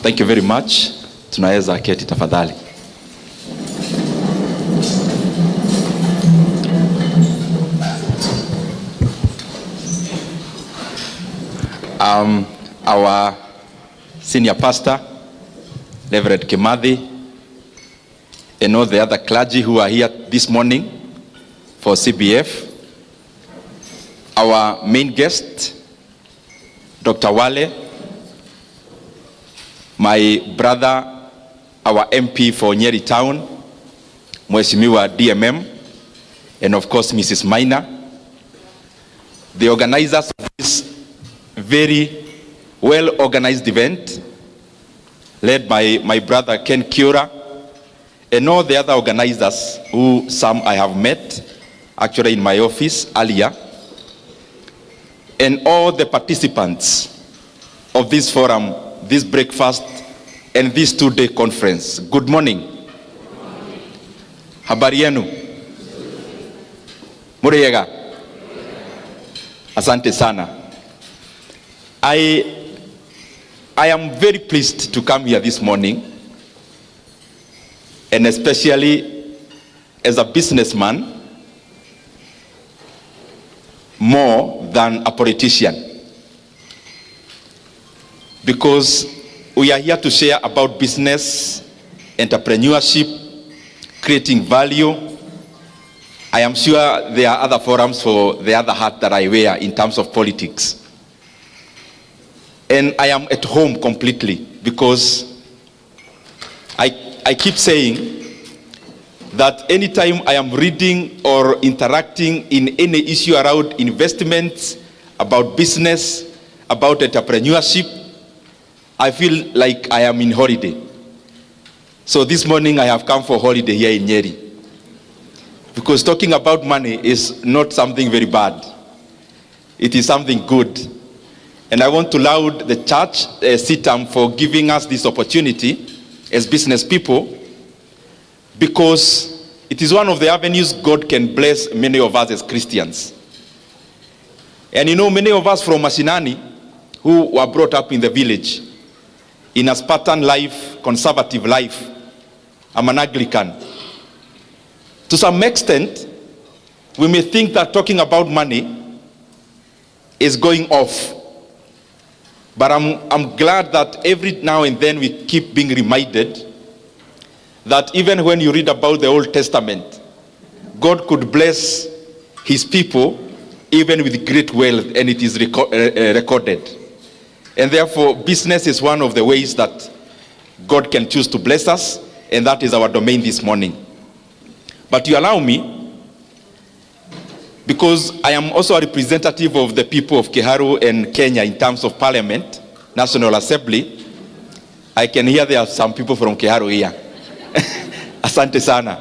Thank you very much. Tunaweza keti tafadhali. Our senior pastor, Reverend Kimathi, and all the other clergy who are here this morning for CBF. Our main guest, Dr. Wale, my brother, our MP for Nyeri Town, Mheshimiwa DMM, and of course Mrs. Maina, the organizers of this very well-organized event, led by my brother Ken Kiora, and all the other organizers who some I have met, actually in my office earlier, and all the participants of this forum, this breakfast, and this two-day conference. Good morning. Habari yenu? Muriega? Asante sana. I am very pleased to come here this morning, and especially as a businessman, more than a politician, because we are here to share about business, entrepreneurship, creating value. I am sure there are other forums for the other hat that I wear in terms of politics. And I am at home completely, because I keep saying that anytime I am reading or interacting in any issue around investments, about business, about entrepreneurship, I feel like I am in holiday. So this morning I have come for holiday here in Nyeri, because talking about money is not something very bad. It is something good. And I want to laud the church, CITAM, for giving us this opportunity as business people, because it is one of the avenues God can bless many of us as Christians. And you know, many of us from Mashinani who were brought up in the village, in a Spartan life, conservative life. I'm an Anglican. To some extent, we may think that talking about money is going off. But I'm glad that every now and then we keep being reminded that even when you read about the Old Testament, God could bless his people even with great wealth, and it is recorded. And therefore, business is one of the ways that God can choose to bless us, and that is our domain this morning. But you allow me, because I am also a representative of the people of Kiharu and Kenya in terms of Parliament, National Assembly. I can hear there are some people from Kiharu here. Asante sana.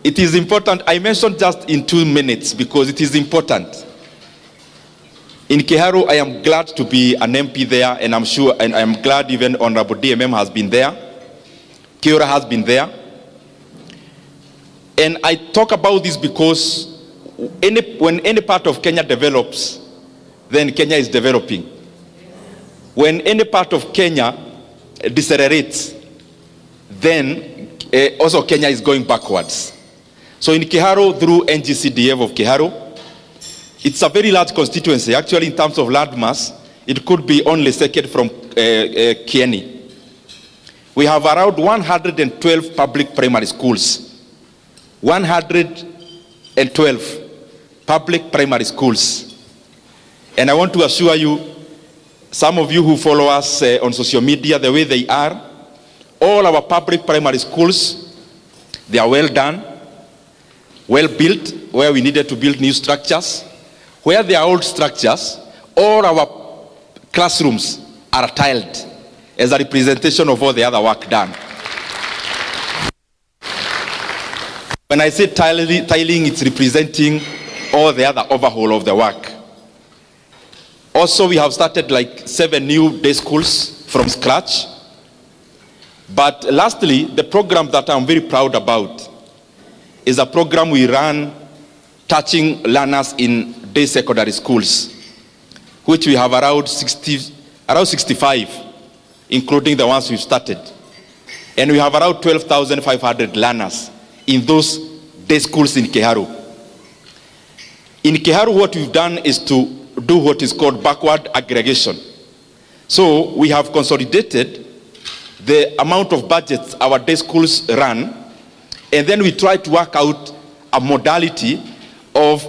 It is important, I mentioned just in 2 minutes because it is important. In Kiharu, I am glad to be an MP there, and I'm sure, and I'm glad even Honorable DMM has been there. Kiora has been there. And I talk about this because when any part of Kenya develops, then Kenya is developing. When any part of Kenya decelerates, then also Kenya is going backwards. So in Kiharu, through NGCDF of Kiharu, it's a very large constituency. Actually, in terms of land mass, it could be only second from Kieni. We have around 112 public primary schools. 112 public primary schools. And I want to assure you, some of you who follow us on social media, the way they are, all our public primary schools, they are well done, well built, where we needed to build new structures. Where there are old structures, all our classrooms are tiled as a representation of all the other work done. When I say tiling, it's representing all the other overhaul of the work. Also, we have started like 7 new day schools from scratch. But lastly, the program that I'm very proud about is a program we run touching learners in day secondary schools, which we have around 65 including the ones we've started. And we have around 12,500 learners in those day schools in Kiharu. In Kiharu, what we've done is to do what is called backward aggregation. So we have consolidated the amount of budgets our day schools run, and then we try to work out a modality of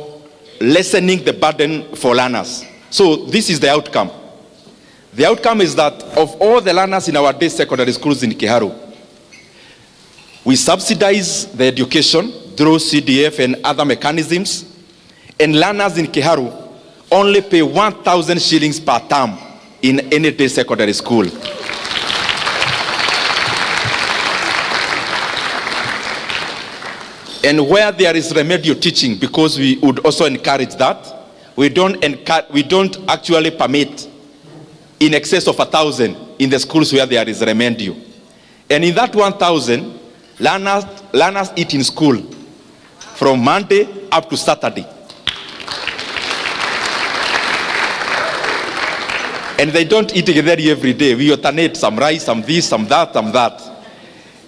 lessening the burden for learners. So this is the outcome. The outcome is that of all the learners in our day secondary schools in Kiharu, we subsidize the education through CDF and other mechanisms, and learners in Kiharu only pay 1,000 shillings per term in any day secondary school. And where there is remedial teaching, because we would also encourage that, we don't actually permit in excess of 1,000 in the schools where there is remedial. And in that 1,000, learners eat in school from Monday up to Saturday. And they don't eat together every day. We alternate some rice, some this, some that, some that.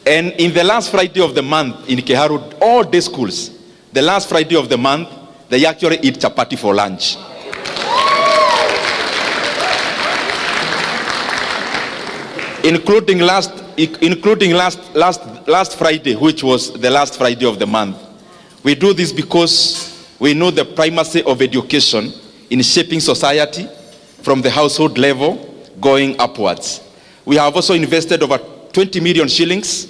And in the last Friday of the month in Kiharu, all day schools, the last Friday of the month, they actually eat chapati for lunch. Including last Friday, which was the last Friday of the month. We do this because we know the primacy of education in shaping society from the household level going upwards. We have also invested over 20 million shillings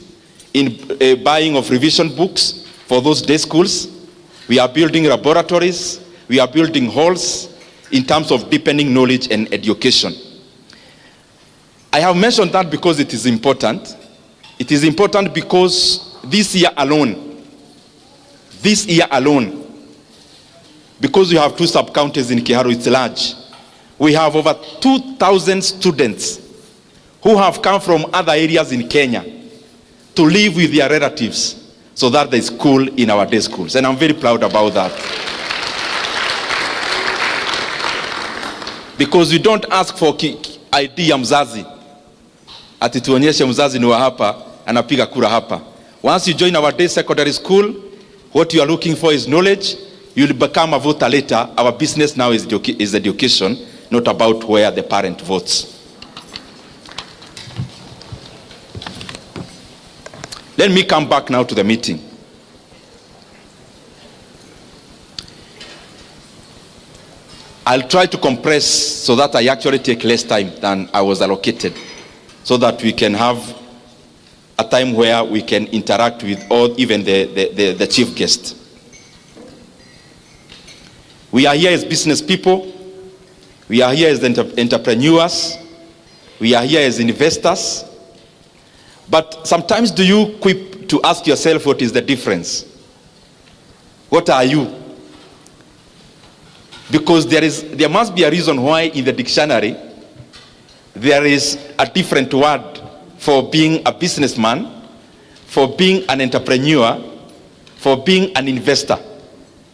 in buying of revision books for those day schools. We are building laboratories. We are building halls in terms of deepening knowledge and education. I have mentioned that because it is important. It is important because this year alone, because we have 2 sub-counties in Kiharu, it's large. We have over 2,000 students who have come from other areas in Kenya to live with their relatives so that they school in our day schools. And I'm very proud about that. Because we don't ask for ID ya mzazi. Ati tuonyeshe mzazi ni wa hapa, anapiga kura hapa. Once you join our day secondary school, what you are looking for is knowledge. You'll become a voter later. Our business now is education, not about where the parent votes. Let me come back now to the meeting. I'll try to compress so that I actually take less time than I was allocated, so that we can have a time where we can interact with all, even the chief guest. We are here as business people. We are here as entrepreneurs. We are here as investors. But sometimes do you quip to ask yourself, what is the difference? What are you? Because there must be a reason why in the dictionary there is a different word for being a businessman, for being an entrepreneur, for being an investor.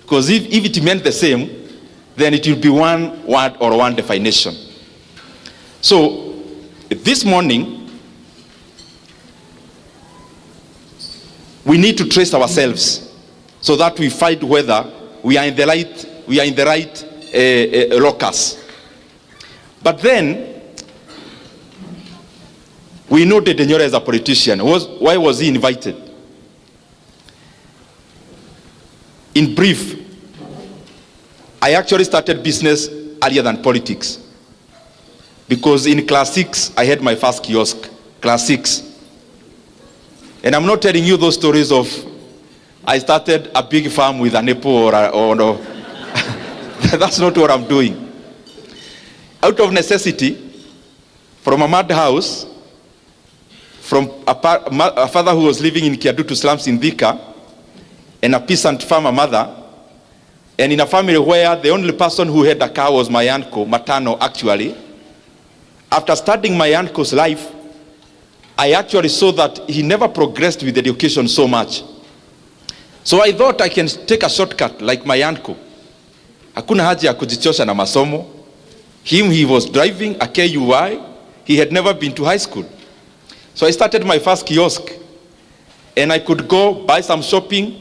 Because if it meant the same, then it will be one word or one definition. So this morning, we need to trace ourselves so that we find whether we are in the right locus. But then we know that Nyoro is a politician. Why was he invited? In brief, I actually started business earlier than politics. Because in class 6, I had my first kiosk, class 6. And I'm not telling you those stories of I started a big farm with an apple or no. That's not what I'm doing. Out of necessity, from a mud house, from a father who was living in Kiadutu slums in Thika, and a peasant farmer mother, and in a family where the only person who had a car was my uncle, Matano actually. After studying my uncle's life, I actually saw that he never progressed with education so much. So I thought I can take a shortcut like my uncle. Hakuna haja ya kujichosha na masomo. He was driving a KUI. he had never been to high school. So I started my first kiosk, and I could go buy some shopping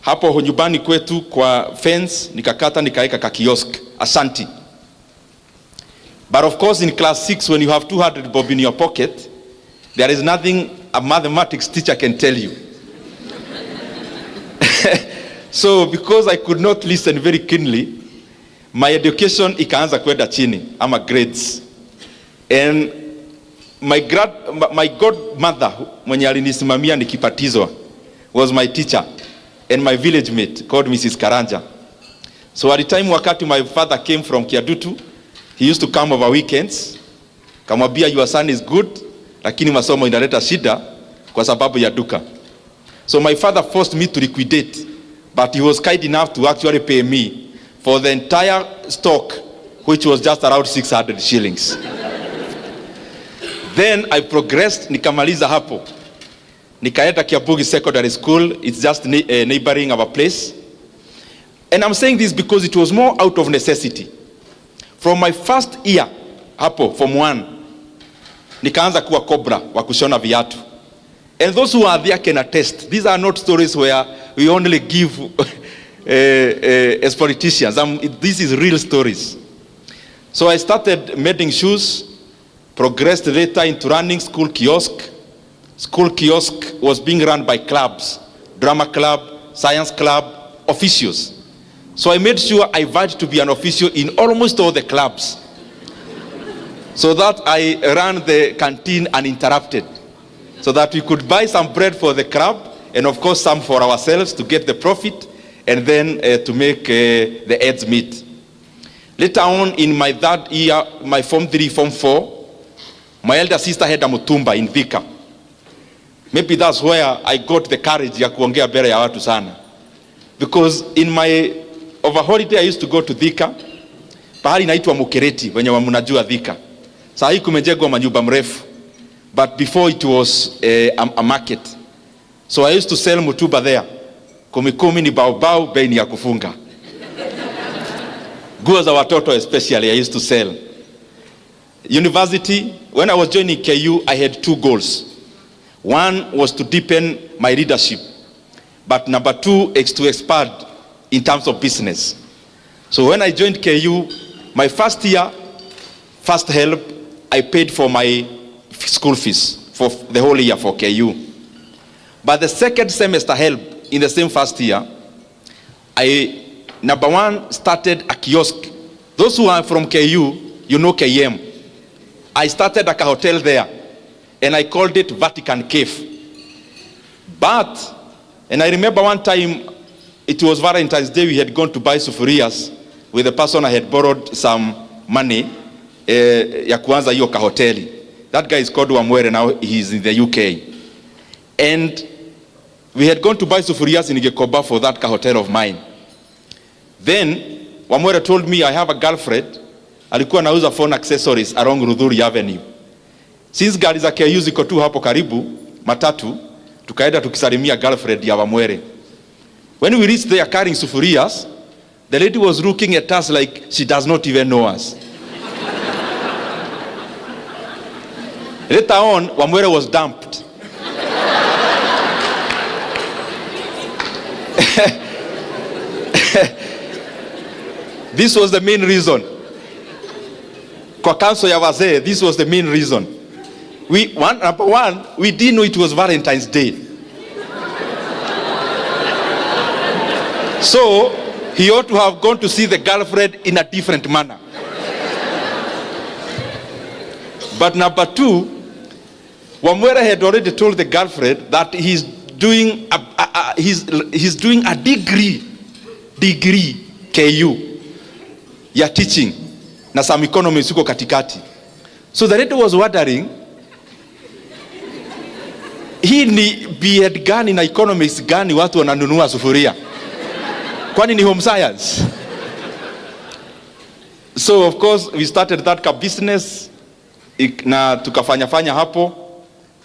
hapo nyumbani kwetu kwa fence, nikakata nikaeka ka kiosk, Ashanti. But of course in class 6, when you have 200 bob in your pocket, there is nothing a mathematics teacher can tell you. So because I could not listen very keenly, my education ikaanza kwenda chini, ama grades. And my godmother mwenye alinisimamia nikipatizwa was my teacher and my village mate called Mrs. Karanja. So at the time wakati my father came from Kiadutu, he used to come over weekends. Kamwambia, your son is good, lakini masomo inaleta shida kwa sababu ya duka. So my father forced me to liquidate, but he was kind enough to actually pay me for the entire stock, which was just around 600 shillings. Then I progressed, nikamaliza hapo. Nikaenda Kiabugi Secondary School, it's just neighboring our place. And I'm saying this because it was more out of necessity. From my first year, hapo, Form 1, nikaanza kuwa cobra wa kushona viatu. And those who are there can attest. These are not stories where we only give as politicians. This is real stories. So I started mending shoes, progressed later into running school kiosk. School kiosk was being run by clubs, drama club, science club, officials. So I made sure I vied to be an official in almost all the clubs, so that I ran the canteen uninterrupted, so that we could buy some bread for the club, and of course some for ourselves to get the profit, and then to make the ends meet. Later on in my third year, my Form 3, Form 4, my elder sister had a mutumba in Thika. Maybe that's where I got the courage ya kuongea mbele ya watu sana. Because in my over holiday I used to go to Thika. Pahali inaitwa Mukereti, wenye mnajua Thika. Saa hii kumejengwa manyumba mrefu. But before it was a market. So I used to sell mutuba there. Kumi ni bao bei ni ya kufunga. Nguo za watoto especially I used to sell. University, when I was joining KU, I had two goals. One was to deepen my leadership, but number two is to expand in terms of business. So when I joined KU, my first year, first help, I paid for my school fees for the whole year for KU. But the second semester help in the same first year, I, number one, started a kiosk. Those who are from KU, you know KM. I started a hotel there, and I called it Vatican Cave. But, and I remember one time, it was Valentine's Day, we had gone to buy sufurias with the person I had borrowed some money ya kuanza hiyo kahoteli. That guy is called Wamwere, now he's in the UK. And we had gone to buy sufurias in Gekoba for that hotel of mine. Then Wamwere told me, I have a girlfriend, alikuwa nauza phone accessories along Rudhuri Avenue. Since gari za KU ziko tu hapo karibu, matatu, tukaenda tukisalimia girlfriend ya Wamwere. When we reached there carrying sufurias, the lady was looking at us like she does not even know us. Later on, Wamwere was dumped. This was the main reason. Kwa council ya wazee, this was the main reason. Number one, we didn't know it was Valentine's Day. So, he ought to have gone to see the girlfriend in a different manner. But number two, Wamwere had already told the girlfriend that he's doing a degree KU ya teaching na some economics uko katikati. So the lady was wondering, hii ni B.Ed gani na economics gani watu wananunua sufuria? Kwani ni home science? So of course we started that business na tukafanya hapo.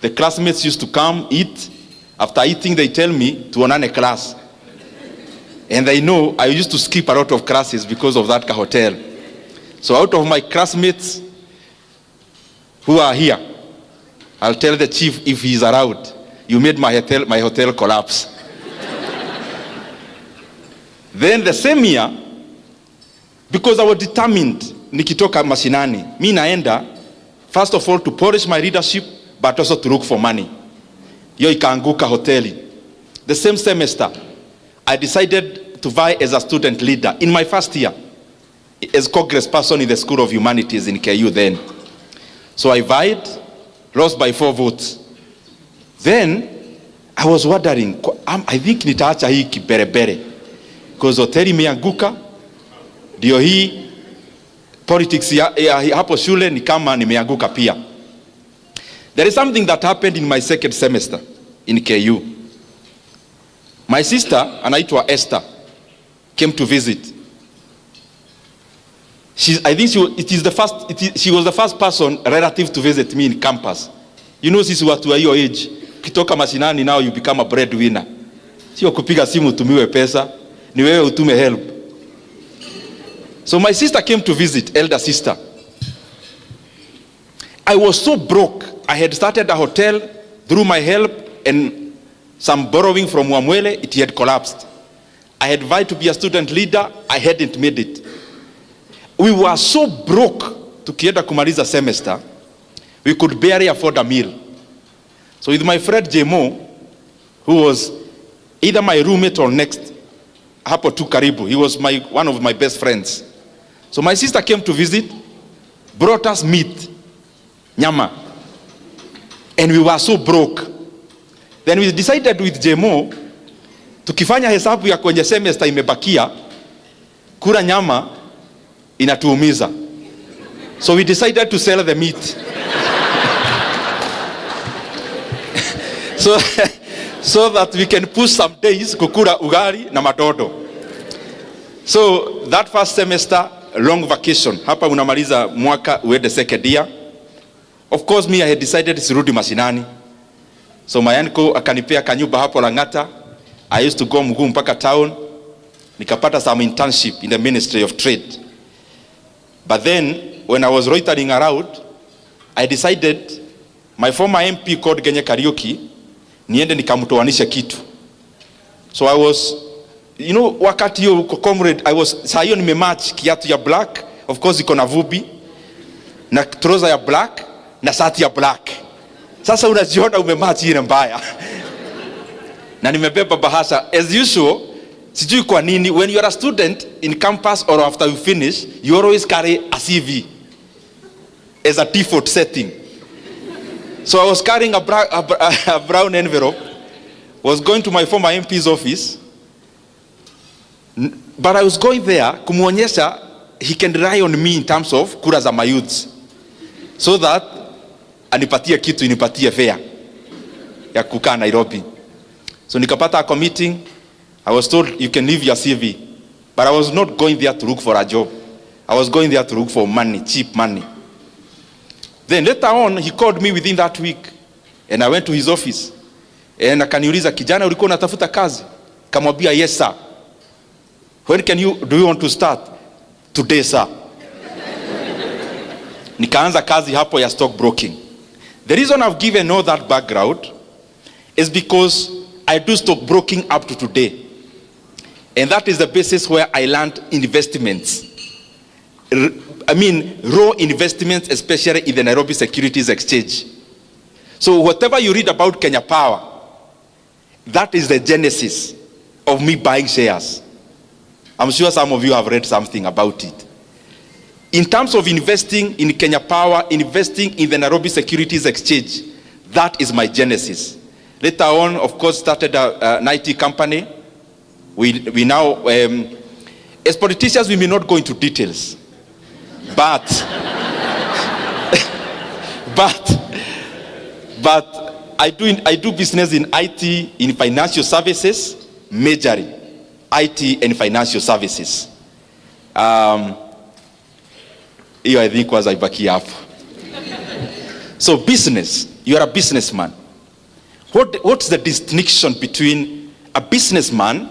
The classmates used to come eat. After eating they tell me tuonane class. And they know I used to skip a lot of classes because of that hotel. So out of my classmates, who are here. I'll tell the chief if he's around. You made my hotel collapse. Then the same year, because I was determined, nikitoka mashinani, mi naenda, first of all to polish my leadership, but also to look for money. Yo ikaanguka hoteli. The same semester, I decided to vie as a student leader in my first year, as Congress person in the School of Humanities in KU then. So I vied, lost by 4 votes. Then, I was wondering, I think nitaacha hii kiberebere. Because hoteli imeanguka, ndio hii politics ya hapo shule ni kama nimeanguka pia. There is something that happened in my second semester in KU. My sister, anaitwa Esther, came to visit. I think she was the first person relative to visit me in campus. You know, sisi watu wa hiyo age, kitoka mashinani now you become a breadwinner. Sio kupiga simu utumiwe pesa, ni wewe utume help. So my sister came to visit, elder sister. I was so broke. I had started a hotel through my help and some borrowing from Wamwele, it had collapsed. I had vowed to be a student leader, I hadn't made it. We were so broke, tukienda kumaliza semester, we could barely afford a meal. So with my friend Jemo, who was either my roommate or next, hapo tu karibu, he was one of my best friends. So my sister came to visit, brought us meat, nyama, and we were so broke. Then we decided with Jemo, tukifanya hesabu ya kwenye semester imebakia, kula nyama inatuumiza. So we decided to sell the meat. So that we can push some days kukura ugali na madodo. So that first semester, long vacation. Hapa unamaliza mwaka uende second year. Of course me I had decided sirudi mashinani. So my uncle akanipea kanyumba hapo Lang'ata. I used to go mguu mpaka town. Nikapata some internship in the Ministry of Trade. But then when I was loitering around, I decided my former MP called Genye Kariuki, niende nikamtoanisha kitu. So I was, you know, wakati yo comrade, saa hiyo nimematch kiatu ya black, of course iko na vubi, na trouser ya black, na shati ya black. Sasa unajiona umematch ile mbaya. Na nimebeba bahasha. As usual, sijui kwa nini, when you are a student in campus or after you finish, you always carry a CV as a default setting. So I was carrying a brown envelope, was going to my former MP's office, but I was going there kumuonyesha he can rely on me in terms of kura za mayouths, so that anipatie kitu, inipatie fare ya kukaa Nairobi. So nikapata a meeting, I was told you can leave your CV, but I was not going there to look for a job. I was going there to look for money, cheap money. Then later on, he called me within that week, and I went to his office. And akaniuliza, kijana ulikuwa unatafuta kazi? Kamwambia, yes sir. When do you want to start? Today sir. Nikaanza kazi hapo ya stock broking. The reason I've given all that background is because I do stock broking up to today. And that is the basis where I learned investments. Raw investments, especially in the Nairobi Securities Exchange. So whatever you read about Kenya Power, that is the genesis of me buying shares. I'm sure some of you have read something about it. In terms of investing in Kenya Power, investing in the Nairobi Securities Exchange, that is my genesis. Later on, of course, started an IT company. We now, as politicians, we may not go into details. But I do business in IT, in financial services, majorly IT and financial services. Hiyo I think was ibaki hapo. So business, you are a businessman. What's the distinction between a businessman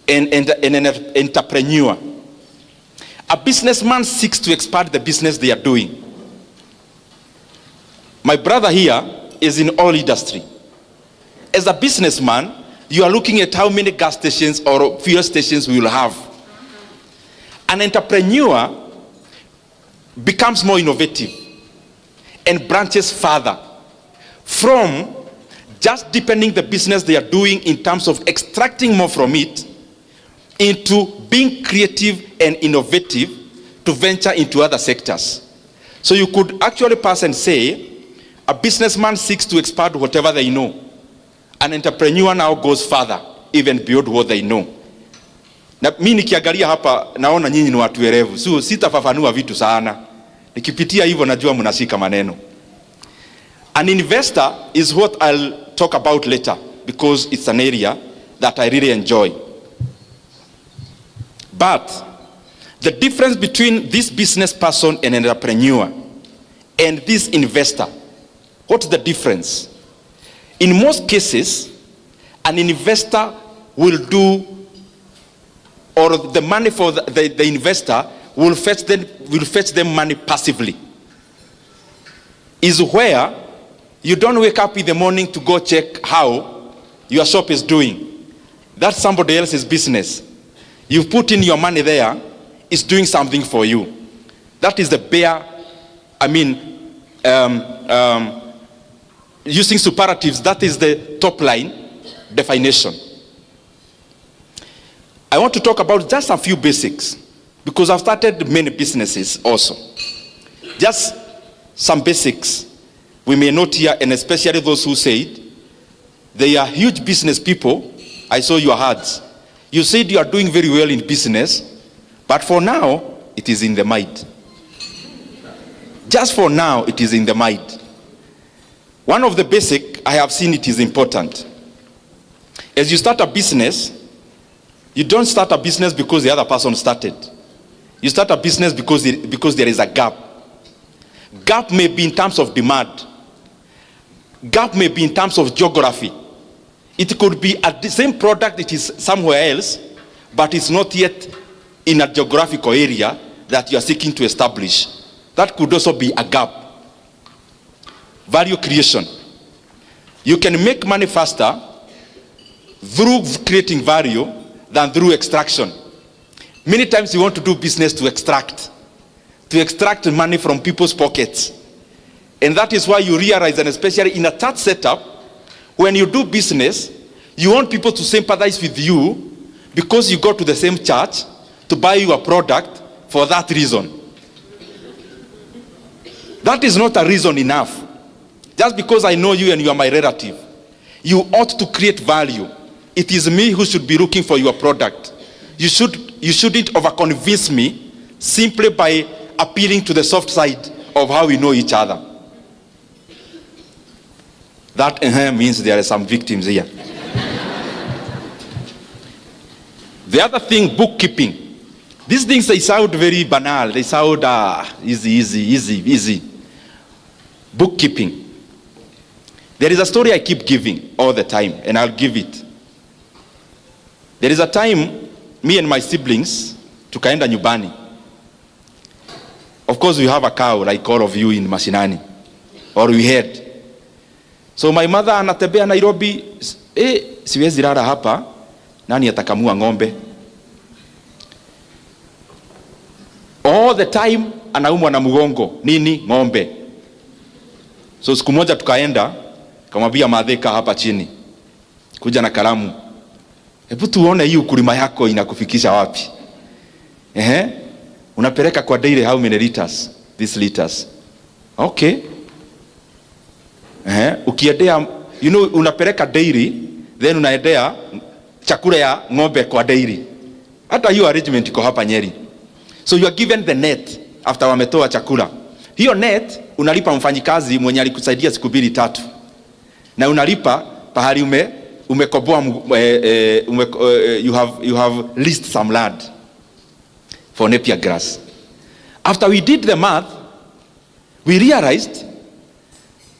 and an entrepreneur? A businessman seeks to expand the business they are doing. My brother here is in oil industry. As a businessman, you are looking at how many gas stations or fuel stations we will have. An entrepreneur becomes more innovative and branches further from just deepening the business they are doing in terms of extracting more from it into being creative and innovative to venture into other sectors. So you could actually pass and say, a businessman seeks to expand whatever they know. An entrepreneur now goes further, even beyond what they know. Na mimi nikiangalia hapa naona nyinyi ni watu werevu. So sitafafanua vitu sana. Nikipitia hivyo najua mnashika maneno. An investor is what I'll talk about later because it's an area that I really enjoy. But the difference between this business person and entrepreneur and this investor, what's the difference? In most cases, an investor will do, or the money for the investor will fetch them money passively. Is where you don't wake up in the morning to go check how your shop is doing. That's somebody else's business. You put in your money there, it's doing something for you. That is the bare, using superlatives, that is the top line definition. I want to talk about just a few basics because I've started many businesses also. Just some basics we may note here, and especially those who said they are huge business people. I saw your hearts. You said you are doing very well in business, but for now, it is in the mind. Just for now, it is in the mind. One of the basic, I have seen it is important. As you start a business, you don't start a business because the other person started. You start a business because there is a gap. Gap may be in terms of demand. Gap may be in terms of geography. It could be the same product, it is somewhere else, but it's not yet in a geographical area that you are seeking to establish. That could also be a gap. Value creation. You can make money faster through creating value than through extraction. Many times you want to do business to extract money from people's pockets. And that is why you realize, and especially in a church setup, when you do business, you want people to sympathize with you because you go to the same church to buy you a product for that reason. That is not a reason enough. Just because I know you and you are my relative, you ought to create value. It is me who should be looking for your product. You shouldn't overconvince me simply by appealing to the soft side of how we know each other. That means there are some victims here. The other thing, bookkeeping. These things, they sound very banal. They sound easy. Bookkeeping. There is a story I keep giving all the time, and I'll give it. There is a time, me and my siblings, tukaenda nyumbani. Of course, we have a cow like all of you in Mashinani, or we had. So my mother anatembea Nairobi, siwezi lala hapa, nani atakamua ng'ombe? All the time anaumwa na mgongo, nini? Ng'ombe. So siku moja tukaenda, kamwambia madheka hapa chini, kuja na kalamu. Hebu tuone hii ukulima yako inakufikisha wapi? Unapeleka kwa dairy how many liters? These liters. Okay. Ukiendea, unapeleka dairy, then unaendea chakula ya ng'ombe kwa dairy. Hata hiyo arrangement iko hapa Nyeri. So you are given the net after wametoa chakula. Hiyo net unalipa mfanyikazi mwenye alikusaidia siku 2-3. Na unalipa pahali umekoboa you have leased some land for napier grass. After we did the math, we realized,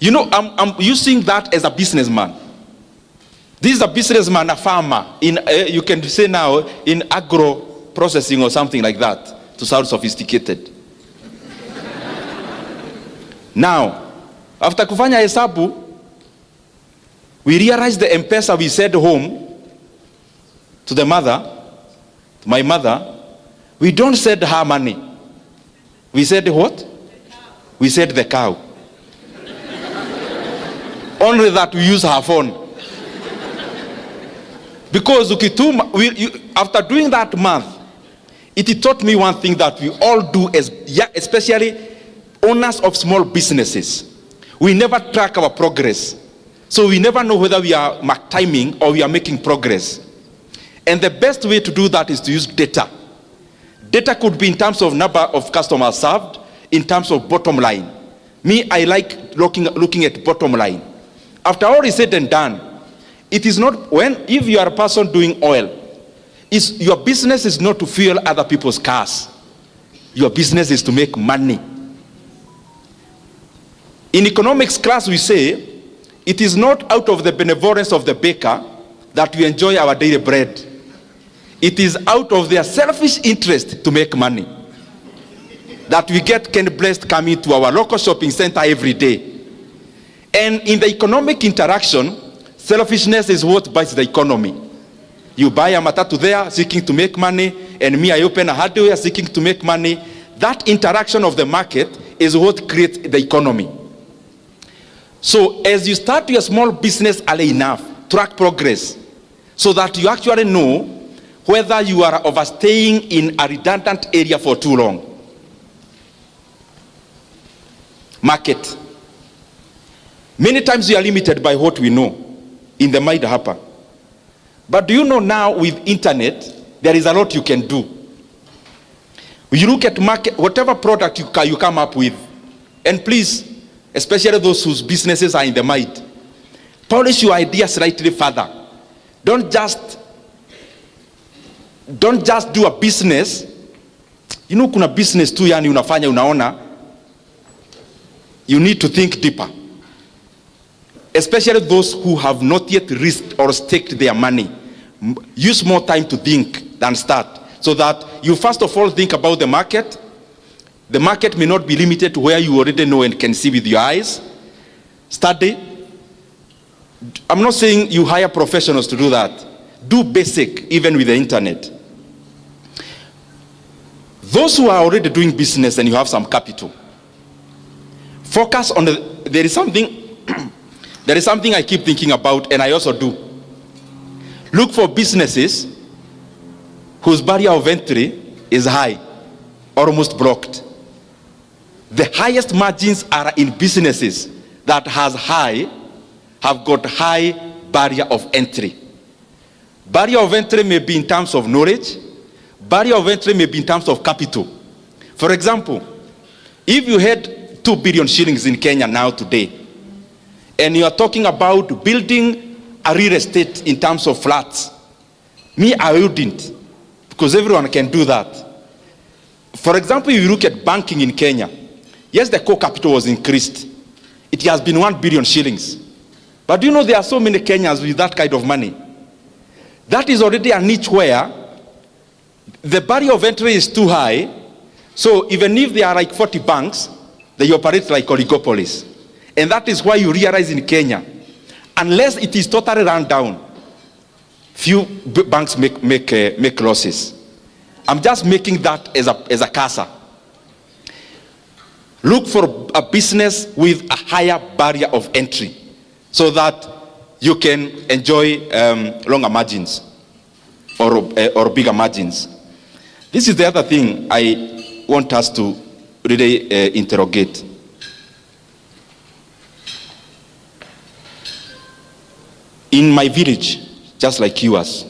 I'm using that as a businessman. This is a businessman, a farmer, you can say now, in agro processing or something like that, to sound sophisticated. Now, After kufanya hesabu, we realized the M-Pesa we sent home to the mother, to my mother, we don't send her money. We said what? We said the cow. Only that we use her phone. Because after doing that math, it taught me one thing that we all do, especially owners of small businesses. We never track our progress. So we never know whether we are mark timing or we are making progress. And the best way to do that is to use data. Data could be in terms of number of customers served, in terms of bottom line. Me, I like looking at bottom line. After all is said and done, it is not if you are a person doing oil, your business is not to fuel other people's cars. Your business is to make money. In economics class, we say, it is not out of the benevolence of the baker that we enjoy our daily bread. It is out of their selfish interest to make money that we get Ken Blessed coming to our local shopping center every day. And in the economic interaction, selfishness is what bites the economy. You buy a matatu there seeking to make money, and me, I open a hardware seeking to make money. That interaction of the market is what creates the economy. So as you start your small business early enough, track progress so that you actually know whether you are overstaying in a redundant area for too long. Market. Many times we are limited by what we know in the mind hapa. But do you know now with internet, there is a lot you can do. You look at market, whatever product you come up with, and please, especially those whose businesses are in the mind, polish your ideas slightly further. Don't just do a business. You know, kuna business tu yani unafanya unaona, you need to think deeper. Especially those who have not yet risked or staked their money. Use more time to think than start. So that you first of all think about the market. The market may not be limited to where you already know and can see with your eyes. Study. I'm not saying you hire professionals to do that. Do basic, even with the internet. Those who are already doing business and you have some capital, focus on there is something I keep thinking about, and I also do. Look for businesses whose barrier of entry is high, almost blocked. The highest margins are in businesses that have got high barrier of entry. Barrier of entry may be in terms of knowledge. Barrier of entry may be in terms of capital. For example, if you had 2 billion shillings in Kenya now today, and you are talking about building a real estate in terms of flats, me, I wouldn't, because everyone can do that. For example, if you look at banking in Kenya, yes, the core capital was increased. It has been 1 billion shillings. But do you know there are so many Kenyans with that kind of money? That is already a niche where the barrier of entry is too high. So even if there are like 40 banks, they operate like oligopolies. And that is why you realize in Kenya, unless it is totally run down, few banks make losses. I'm just making that as a CASA. Look for a business with a higher barrier of entry so that you can enjoy longer margins or bigger margins. This is the other thing I want us to really interrogate. In my village, just like yours,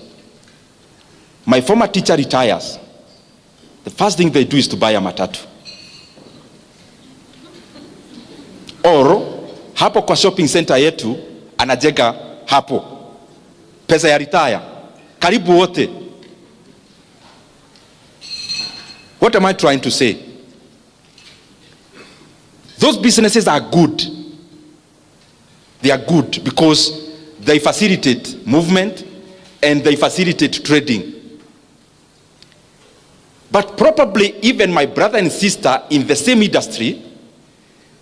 my former teacher retires. The first thing they do is to buy a matatu. Or, hapo kwa shopping center yetu, anajenga hapo. Pesa ya retire. Karibu wote. What am I trying to say? Those businesses are good. They are good because they facilitate movement and they facilitate trading. But probably even my brother and sister in the same industry,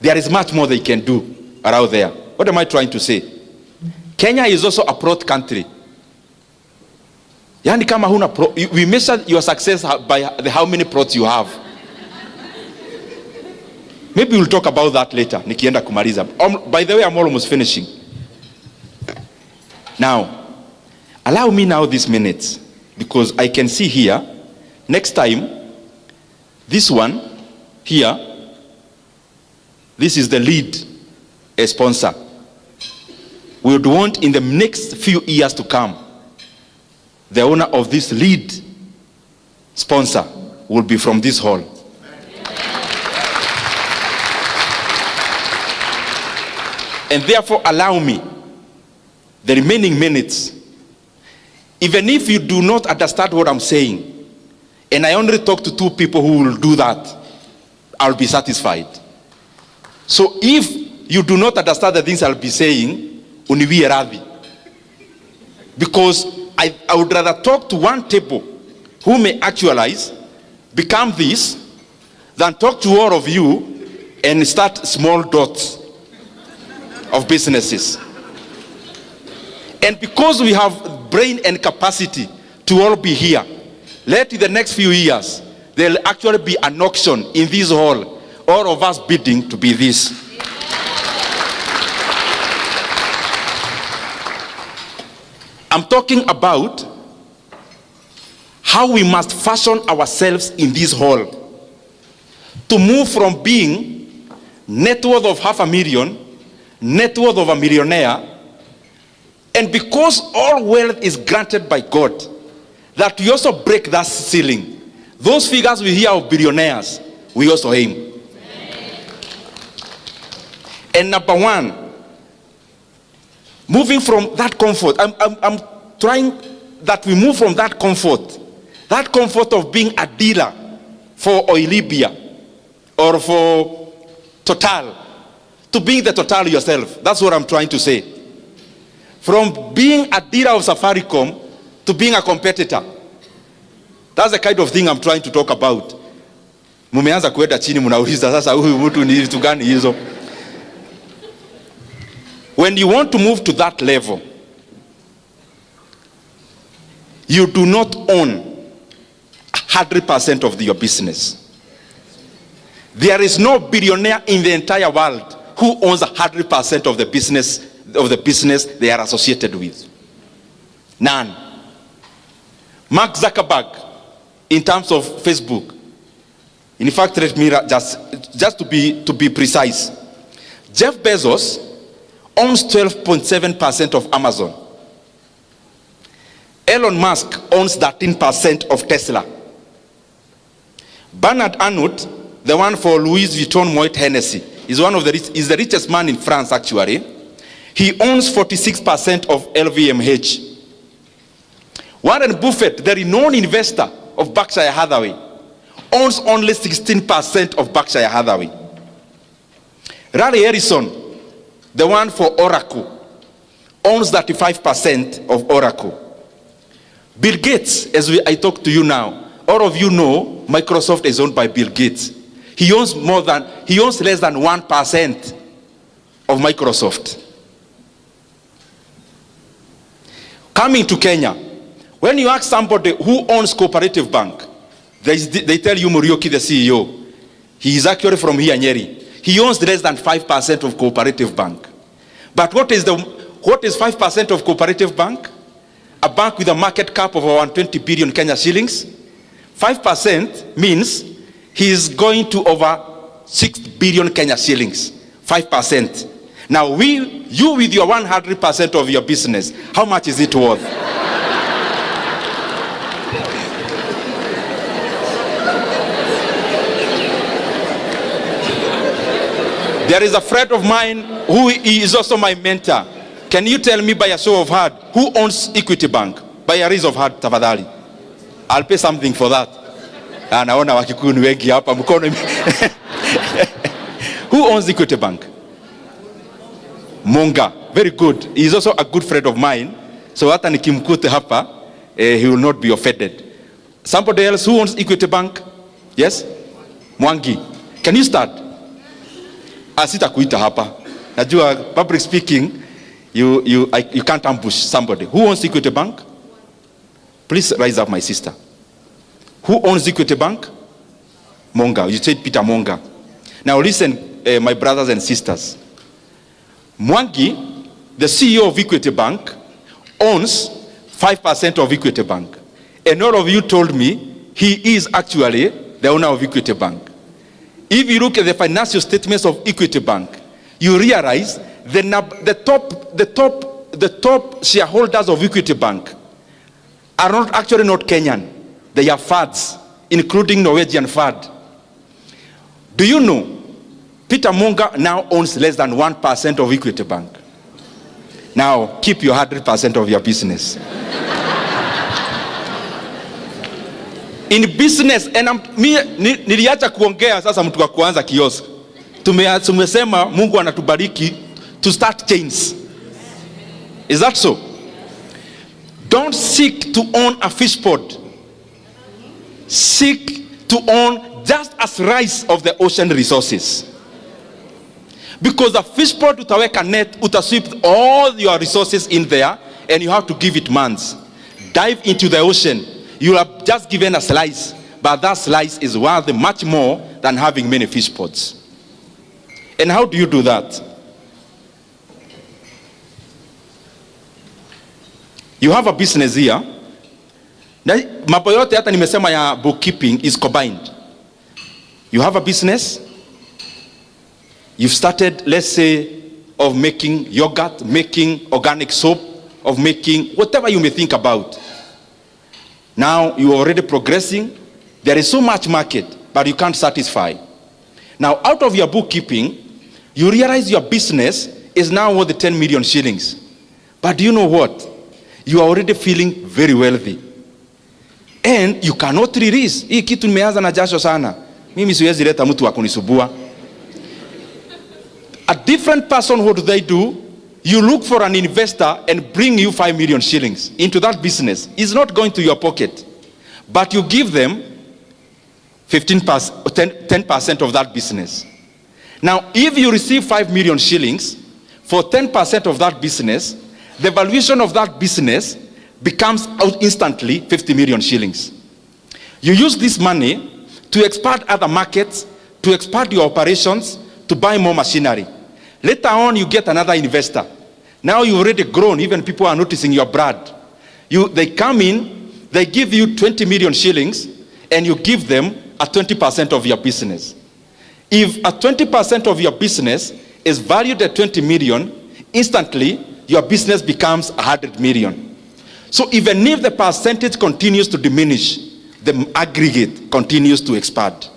there is much more they can do around there. What am I trying to say? Kenya is also a plot country. Yani kama huna we measure your success by how many plots you have. Maybe we'll talk about that later. Nikienda kumaliza. By the way, I'm almost finishing. Now, allow me now these minutes, because I can see here, next time, this one here, this is the lead sponsor. We would want in the next few years to come, the owner of this lead sponsor will be from this hall. And therefore allow me the remaining minutes, even if you do not understand what I'm saying, and I only talk to 2 people who will do that, I'll be satisfied. So if you do not understand the things I'll be saying, uniwie radhi. Because I would rather talk to 1 table who may actualize, become this, than talk to all of you and start small dots of businesses. And because we have brain and capacity to all be here, let in the next few years, there'll actually be an auction in this hall, all of us bidding to be this. I'm talking about how we must fashion ourselves in this hall to move from being net worth of 500,000, net worth of a millionaire, and because all wealth is granted by God, that we also break that ceiling. Those figures we hear of billionaires, we also aim. And number 1, moving from that comfort, I'm trying that we move from that comfort of being a dealer for Oilibia or for Total, to being the Total yourself. That's what I'm trying to say. From being a dealer of Safaricom to being a competitor. That's the kind of thing I'm trying to talk about. Mumeanza kuenda chini munauliza sasa huyu mtu ni vitu gani hizo? When you want to move to that level, you do not own 100% of your business. There is no billionaire in the entire world who owns 100% of the business they are associated with. None. Mark Zuckerberg, in terms of Facebook, in fact, let me just to be precise, Jeff Bezos owns 12.7% of Amazon. Elon Musk owns 13% of Tesla. Bernard Arnault, the one for Louis Vuitton Moet Hennessy, is is the richest man in France actually. He owns 46% of LVMH. Warren Buffett, the renowned investor of Berkshire Hathaway, owns only 16% of Berkshire Hathaway. Larry Ellison, the one for Oracle, owns 35% of Oracle. Bill Gates, as I talk to you now, all of you know Microsoft is owned by Bill Gates. He owns less than 1% of Microsoft. Coming to Kenya, when you ask somebody who owns Cooperative Bank, they tell you Muriuki, the CEO. He is actually from here, Nyeri. He owns less than 5% of Cooperative Bank. But what is 5% of Cooperative Bank? A bank with a market cap of around 20 billion Kenya shillings. 5% means he is going to over 6 billion Kenya shillings. 5%. Now you with your 100% of your business, how much is it worth? There is a friend of mine who is also my mentor. Can you tell me by a show of hand who owns Equity Bank? By a raise of hand, tafadhali. I'll pay something for that. Naona wakikuyu ni wengi hapa mkono. Who owns Equity Bank? Monga. Very good. He is also a good friend of mine. So hata nikimkute hapa, he will not be offended. Somebody else who owns Equity Bank? Yes? Mwangi. Can you start? Asita kuita hapa. Najua, public speaking, you can't ambush somebody. Who owns Equity Bank? Please rise up, my sister. Who owns Equity Bank? Monga. You said Peter Monga. Now listen, my brothers and sisters. Mwangi, the CEO of Equity Bank, owns 5% of Equity Bank. And all of you told me he is actually the owner of Equity Bank. If you look at the financial statements of Equity Bank, you realize the top shareholders of Equity Bank are not Kenyan. They are fads, including Norwegian fad. Do you know Peter Monga now owns less than 1% of Equity Bank? Now keep your 100% of your business. In business, and niliacha kuongea sasa mtu wa kuanza kiosk. Tumesema Mungu anatubariki to start chains. Is that so? Don't seek to own a fish pond. Seek to own just a slice of the ocean resources. Because a fish pond utaweka net, utasweep all your resources in there, and you have to give it months. Dive into the ocean. You have just given a slice, but that slice is worth much more than having many fish ponds. And how do you do that? You have a business here. Mambo yote hata nimesema ya bookkeeping is combined. You have a business. You've started, let's say, of making yogurt, making organic soap, of making whatever you may think about. Now you are already progressing. There is so much market, but you can't satisfy. Now out of your bookkeeping, you realize your business is now worth 10 million shillings. But do you know what? You are already feeling very wealthy. And you cannot release. Hii kitu nimeanza na jasho sana. Mimi siwezi leta mtu wa kunisubua. A different person, what do they do? You look for an investor and bring you 5 million shillings into that business. It's not going to your pocket. But you give them 10% of that business. Now, if you receive 5 million shillings for 10% of that business, the valuation of that business becomes instantly 50 million shillings. You use this money to expand other markets, to expand your operations, to buy more machinery. Later on, you get another investor. Now you've already grown, even people are noticing your brand. They come in, they give you 20 million shillings, and you give them a 20% of your business. If a 20% of your business is valued at 20 million, instantly your business becomes 100 million. So even if the percentage continues to diminish, the aggregate continues to expand.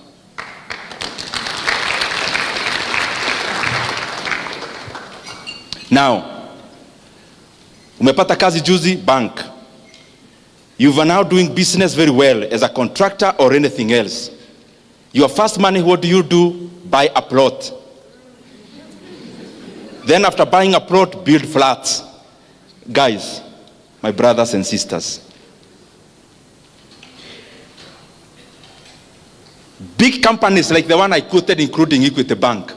Now, umepata kazi juzi, bank. You are now doing business very well as a contractor or anything else. Your first money, what do? Buy a plot. Then after buying a plot, build flats. Guys, my brothers and sisters, big companies like the one I quoted, including Equity Bank,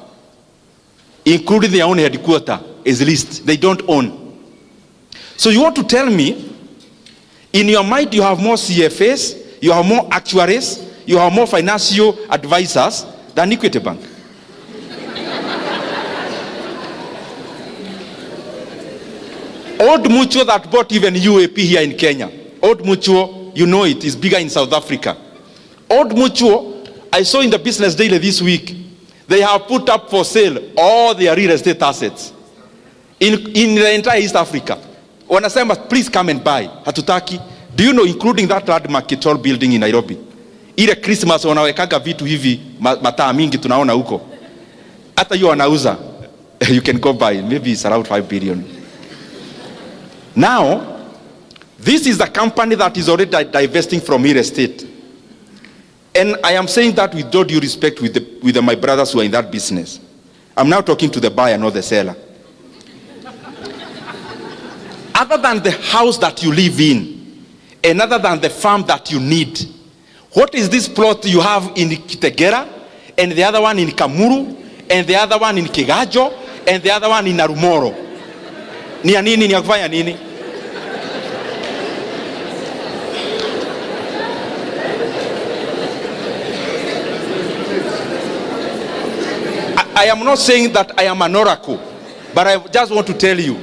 including their own headquarters, is leased. They don't own. So you want to tell me, in your mind you have more CFAs, you have more actuaries, you have more financial advisors than Equity Bank? Old Mutual that bought even UAP here in Kenya. Old Mutual, you know it, is bigger in South Africa. Old Mutual, I saw in the Business Daily this week, they have put up for sale all their real estate assets in the entire East Africa. Wanasema, please come and buy. Hatutaki. Do you know, including that landmark tall building in Nairobi? Ile Christmas wanawekaga vitu hivi, mataa mingi tunaona huko. Hata hiyo wanauza. You can go buy. Maybe it's around 5 billion. Now, this is a company that is already divesting from real estate. And I am saying that with all due respect with my brothers who are in that business. I'm now talking to the buyer, not the seller. Other than the house that you live in, and other than the farm that you need, what is this plot you have in Kitegera, and the other one in Kamuru, and the other one in Kigajo, and the other one in Narumoro. Ni ya nini? Ni ya kufanya nini? I am not saying that I am an oracle, but I just want to tell you,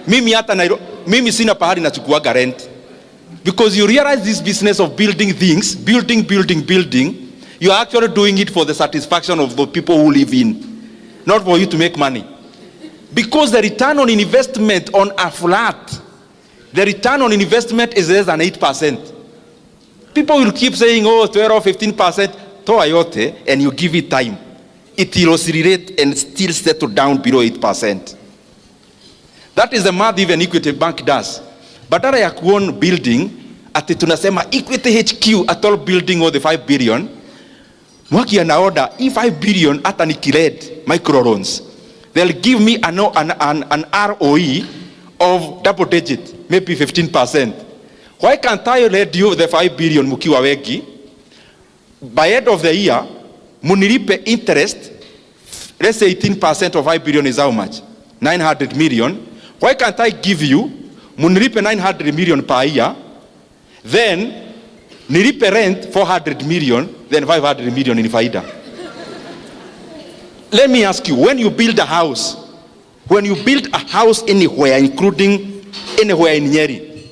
mimi sina pahali nachukuaga rent. Because you realize this business of building things, building, you are actually doing it for the satisfaction of the people who live in, not for you to make money. Because the return on investment on a flat, the return on investment is less than 8%. People will keep saying, oh, 12 or 15%, toa yote, and you give it time. It will oscillate and still settle down below 8%. That is the math even Equity Bank does. Badala ya kuown building, ati tunasema Equity HQ at all building of the 5 billion, mwaki ana order, 5 billion ata nikiled microloans, they'll give me an ROE of double digit, maybe 15%. Why can't I lend you the 5 billion mukiwa wegi? By end of the year, munilipe interest, let's say 18% of 5 billion is how much? 900 million. Why can't I give you, munilipe 900 million per year, then nilipe rent 400 million, then 500 million in faida. Let me ask you, when you build a house anywhere, including anywhere in Nyeri,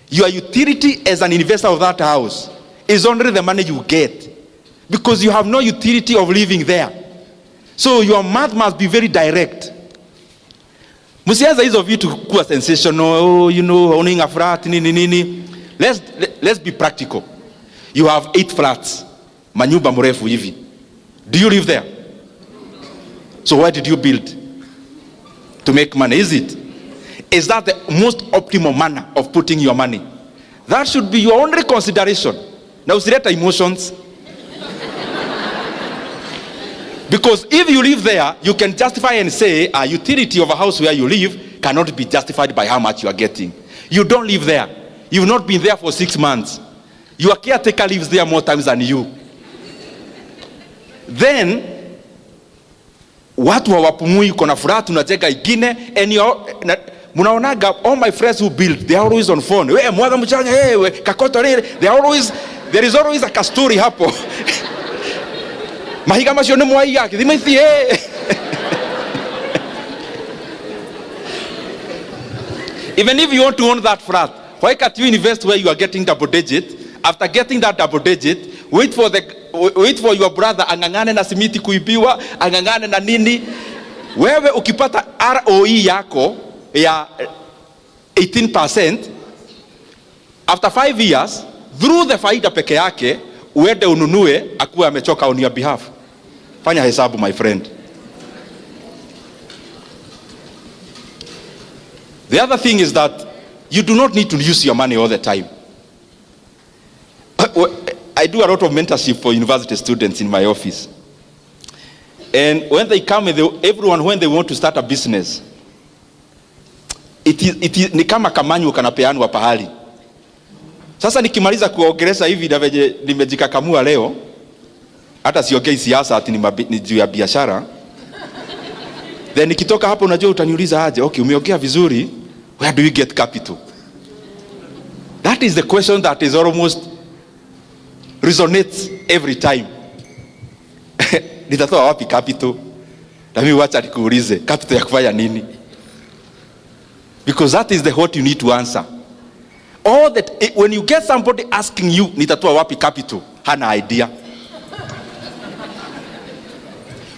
your utility as an investor of that house is only the money you get, because you have no utility of living there. So your math must be very direct. Musianza hizo vitu kuwa sensational, owning a flat, nini. Let's be practical. You have 8 flats, manyumba mrefu hivi. Do you live there? So why did you build? To make money, is it? Is that the most optimal manner of putting your money? That should be your only consideration. Now, usileta emotions. Because if you live there, you can justify and say a utility of a house where you live cannot be justified by how much you are getting. You don't live there. You've not been there for 6 months. Your caretaker lives there more times than you. Then, watu hawapumui, kuna furaha tunacheka ingine, and munaonaga all my friends who build, they are always on phone. We mwaga mchanga, we kakoto nile, there is always a kasturi hapo. Mahiga masione mwaiga, kidimaithi Even if you want to own that flat, why can't you invest where you are getting double digit? After getting that double digit, wait for your brother angangane na simiti kuibiwa, angangane na nini. Wewe ukipata ROE yako ya 18%, after 5 years, through the faida peke yake, uende ununue akuwe amechoka on your behalf. Fanya hesabu, my friend. The other thing is that you do not need to use your money all the time. I do a lot of mentorship for university students in my office. And when they come, everyone, when they want to start a business, it is ni kama kamanyu kanapeanwa pahali. Sasa nikimaliza kuongelesha hivi na venye nimejikakamua leo, hata siongei siasa ati ni juu ya biashara. Then nikitoka hapo, unajua utaniuliza aje, okay, umeongea vizuri, where do you get capital? That is the question that is almost resonates every time. Nitatoa wapi capital? Na mimi wacha nikuulize, capital ya kufanya nini? Because that is the what you need to answer. All that, when you get somebody asking you, nitatoa wapi capital, hana idea.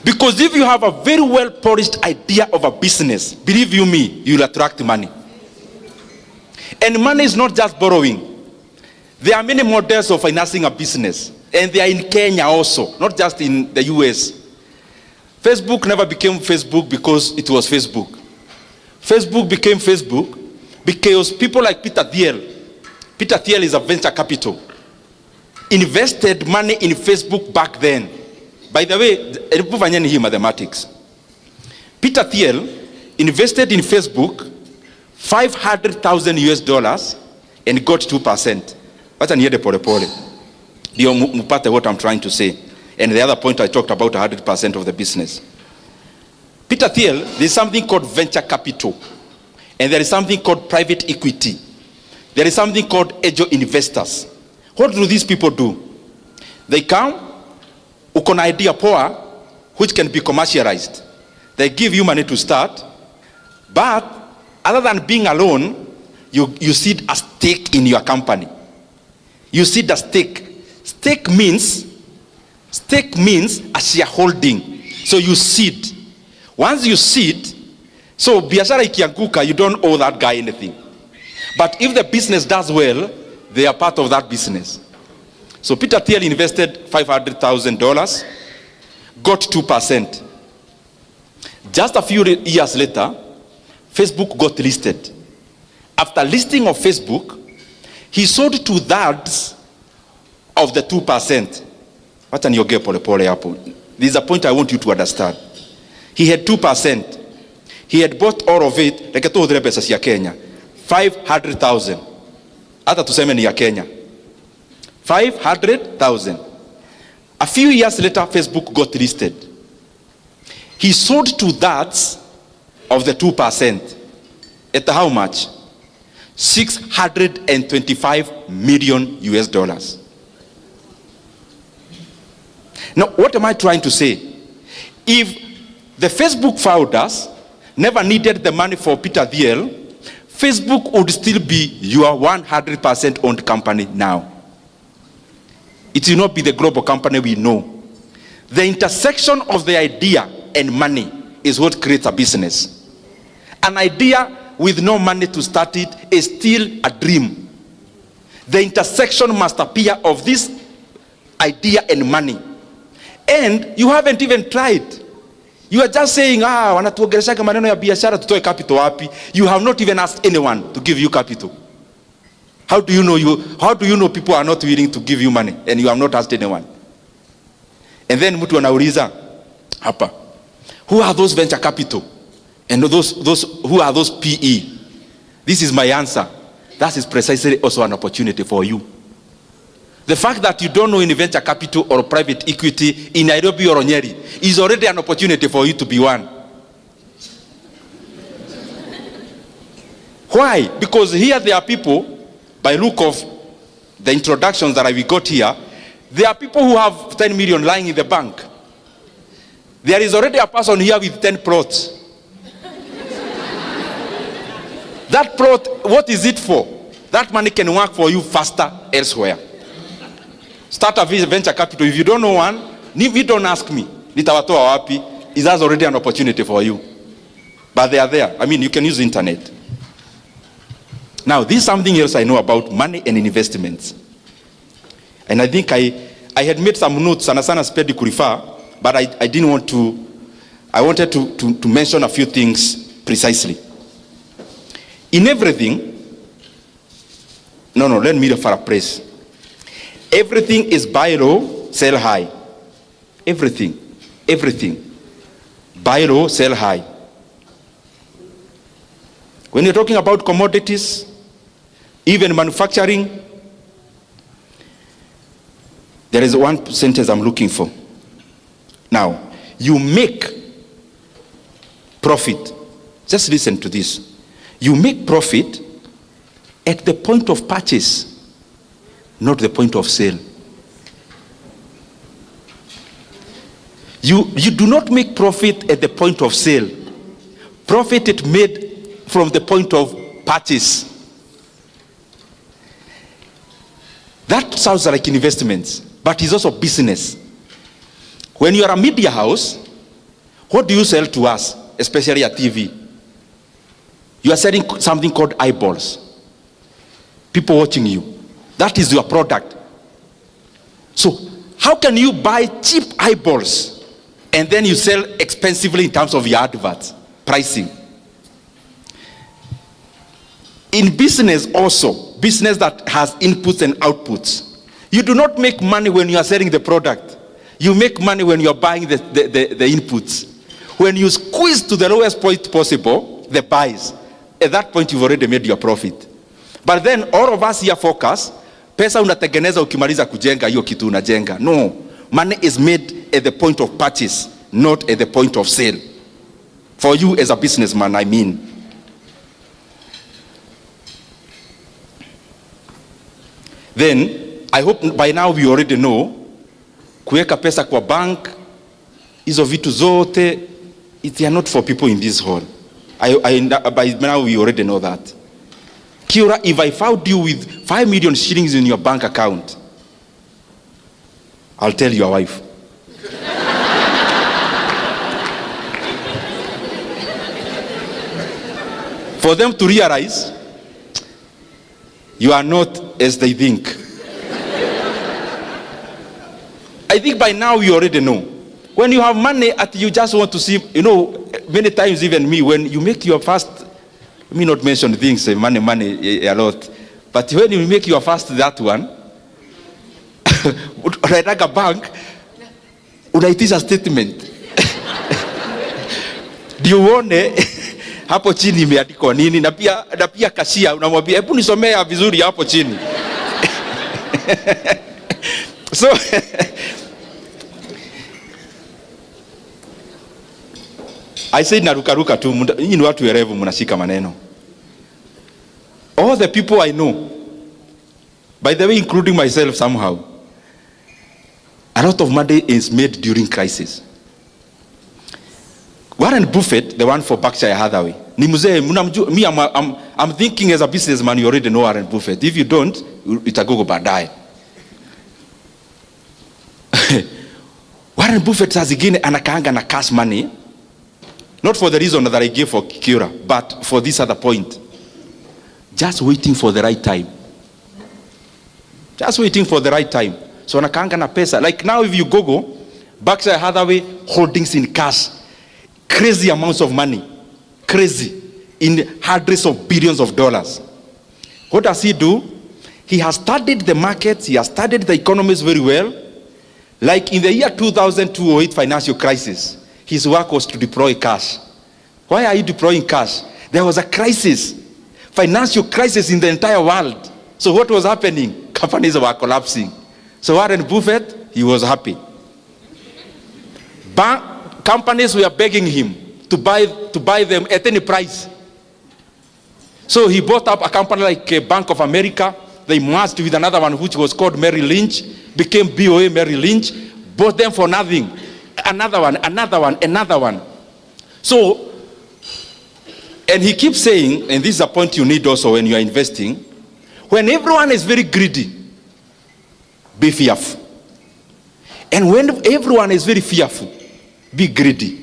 Because if you have a very well polished idea of a business, believe you me, you'll attract money. And money is not just borrowing. There are many models of financing a business, and they are in Kenya also, not just in the US. Facebook never became Facebook because it was Facebook. Facebook became Facebook because people like Peter Thiel is a venture capital, invested money in Facebook back then. By the way, mathematics. Peter Thiel invested in Facebook $500,000 and got 2%. Wacha niende pole pole ndio mpate what I'm trying to say. And the other point I talked about 100% of the business. Peter Thiel, there's something called venture capital, and there is something called private equity. There is something called angel investors. What do these people do? They come, uko na idea poa, which can be commercialized. They give you money to start, but other than being alone, you seed a stake in your company. You seed a stake. Stake means a shareholding. So you seed. Once you seed, so biashara ikianguka, you don't owe that guy anything. But if the business does well, they are part of that business. So Peter Thiel invested $500,000, got 2%. Just a few years later, Facebook got listed. After listing of Facebook, he sold 2/3 of the 2%. What an yoge pole pole hapo. This is a point I want you to understand. He had 2%. He had bought all of it, like to pesa cia Kenya. 500,000. Hata tuseme ni ya Kenya. 500,000. A few years later, Facebook got listed. He sold 2/3 of the 2%. At how much? $625 million US. Now, what am I trying to say? If the Facebook founders never needed the money for Peter Thiel, Facebook would still be your 100% owned company now. It will not be the global company we know. The intersection of the idea and money is what creates a business. An idea with no money to start it is still a dream. The intersection must appear of this idea and money. And you haven't even tried. You are just saying, wanatuongelesha maneno ya biashara, tutoe capital wapi? You have not even asked anyone to give you capital. How do you know people are not willing to give you money and you have not asked anyone? And then mtu anauliza hapa, who are those venture capital? And those who are those PE? This is my answer. That is precisely also an opportunity for you. The fact that you don't know any venture capital or private equity in Nairobi or Nyeri is already an opportunity for you to be one. Why? Because here there are people, by look of the introductions that we got here, there are people who have 10 million lying in the bank. There is already a person here with 10 plots. That plot, what is it for? That money can work for you faster elsewhere. Start a venture capital. If you don't know one, if you don't ask me, nitawatoa wapi, is that already an opportunity for you. But they are there. I mean, you can use the internet. Now, this is something else I know about money and investments. And I think I had made some notes, and sana spedi kurifa, but I didn't want to, I wanted to mention a few things precisely. In everything, let me paraphrase. Everything is buy low, sell high. Everything. Buy low, sell high. When you're talking about commodities, even manufacturing, there is one sentence I'm looking for. Now, you make profit. Just listen to this. You make profit at the point of purchase, not the point of sale. You do not make profit at the point of sale. Profit is made from the point of purchase. That sounds like investments, but it's also business. When you are a media house, what do you sell to us, especially at TV? You are selling something called eyeballs. People watching you. That is your product. So how can you buy cheap eyeballs and then you sell expensively in terms of your adverts, pricing? In business also, business that has inputs and outputs, you do not make money when you are selling the product. You make money when you are buying the inputs. When you squeeze to the lowest point possible, the buys, at that point you've already made your profit. But then all of us here focus, pesa unatengeneza ukimaliza kujenga hiyo kitu unajenga. No, money is made at the point of purchase, not at the point of sale. For you as a businessman, I mean. Then, I hope by now we already know, kuweka pesa kwa bank, hizo vitu zote, they are not for people in this hall. By now we already know that. Kiora, if I found you with 5 million shillings in your bank account, I'll tell your wife. For them to realize you are not as they think. I think by now you already know. When you have money, you just want to see, many times even me, when you make your first, let me not mention things, money a lot, but when you make your first that one, unaitaka bank, unaitisha statement. Ndio uone hapo chini imeandikwa nini, na pia kashia unamwambia hebu nisomea vizuri hapo chini. So I said narukaruka tu, nyinyi ni watu werevu mnashika maneno. All the people I know, by the way including myself somehow, a lot of money is made during crisis. Warren Buffett, the one for Berkshire Hathaway, ni mzee, me I'm thinking as a businessman you already know Warren Buffett. If you don't, itagogo baadaye. Warren Buffett saa zingine anakaanga na cash money, not for the reason that I gave for Kiora, but for this other point. Just waiting for the right time. Just waiting for the right time. So anakaanga na pesa. Like now if you Google Berkshire Hathaway holdings in cash, crazy amounts of money. Crazy. In hundreds of billions of dollars. What does he do? He has studied the markets. He has studied the economies very well. Like in the year 2008 financial crisis, his work was to deploy cash. Why are you deploying cash? There was a crisis. Financial crisis in the entire world. So what was happening? Companies were collapsing. So Warren Buffett, he was happy. Companies were begging him to buy them at any price. So he bought up a company like Bank of America. They merged with another one which was called Merrill Lynch, became BOA Merrill Lynch, bought them for nothing. Another one. So, and he keeps saying, and this is a point you need also when you are investing, when everyone is very greedy, be fearful. And when everyone is very fearful, be greedy.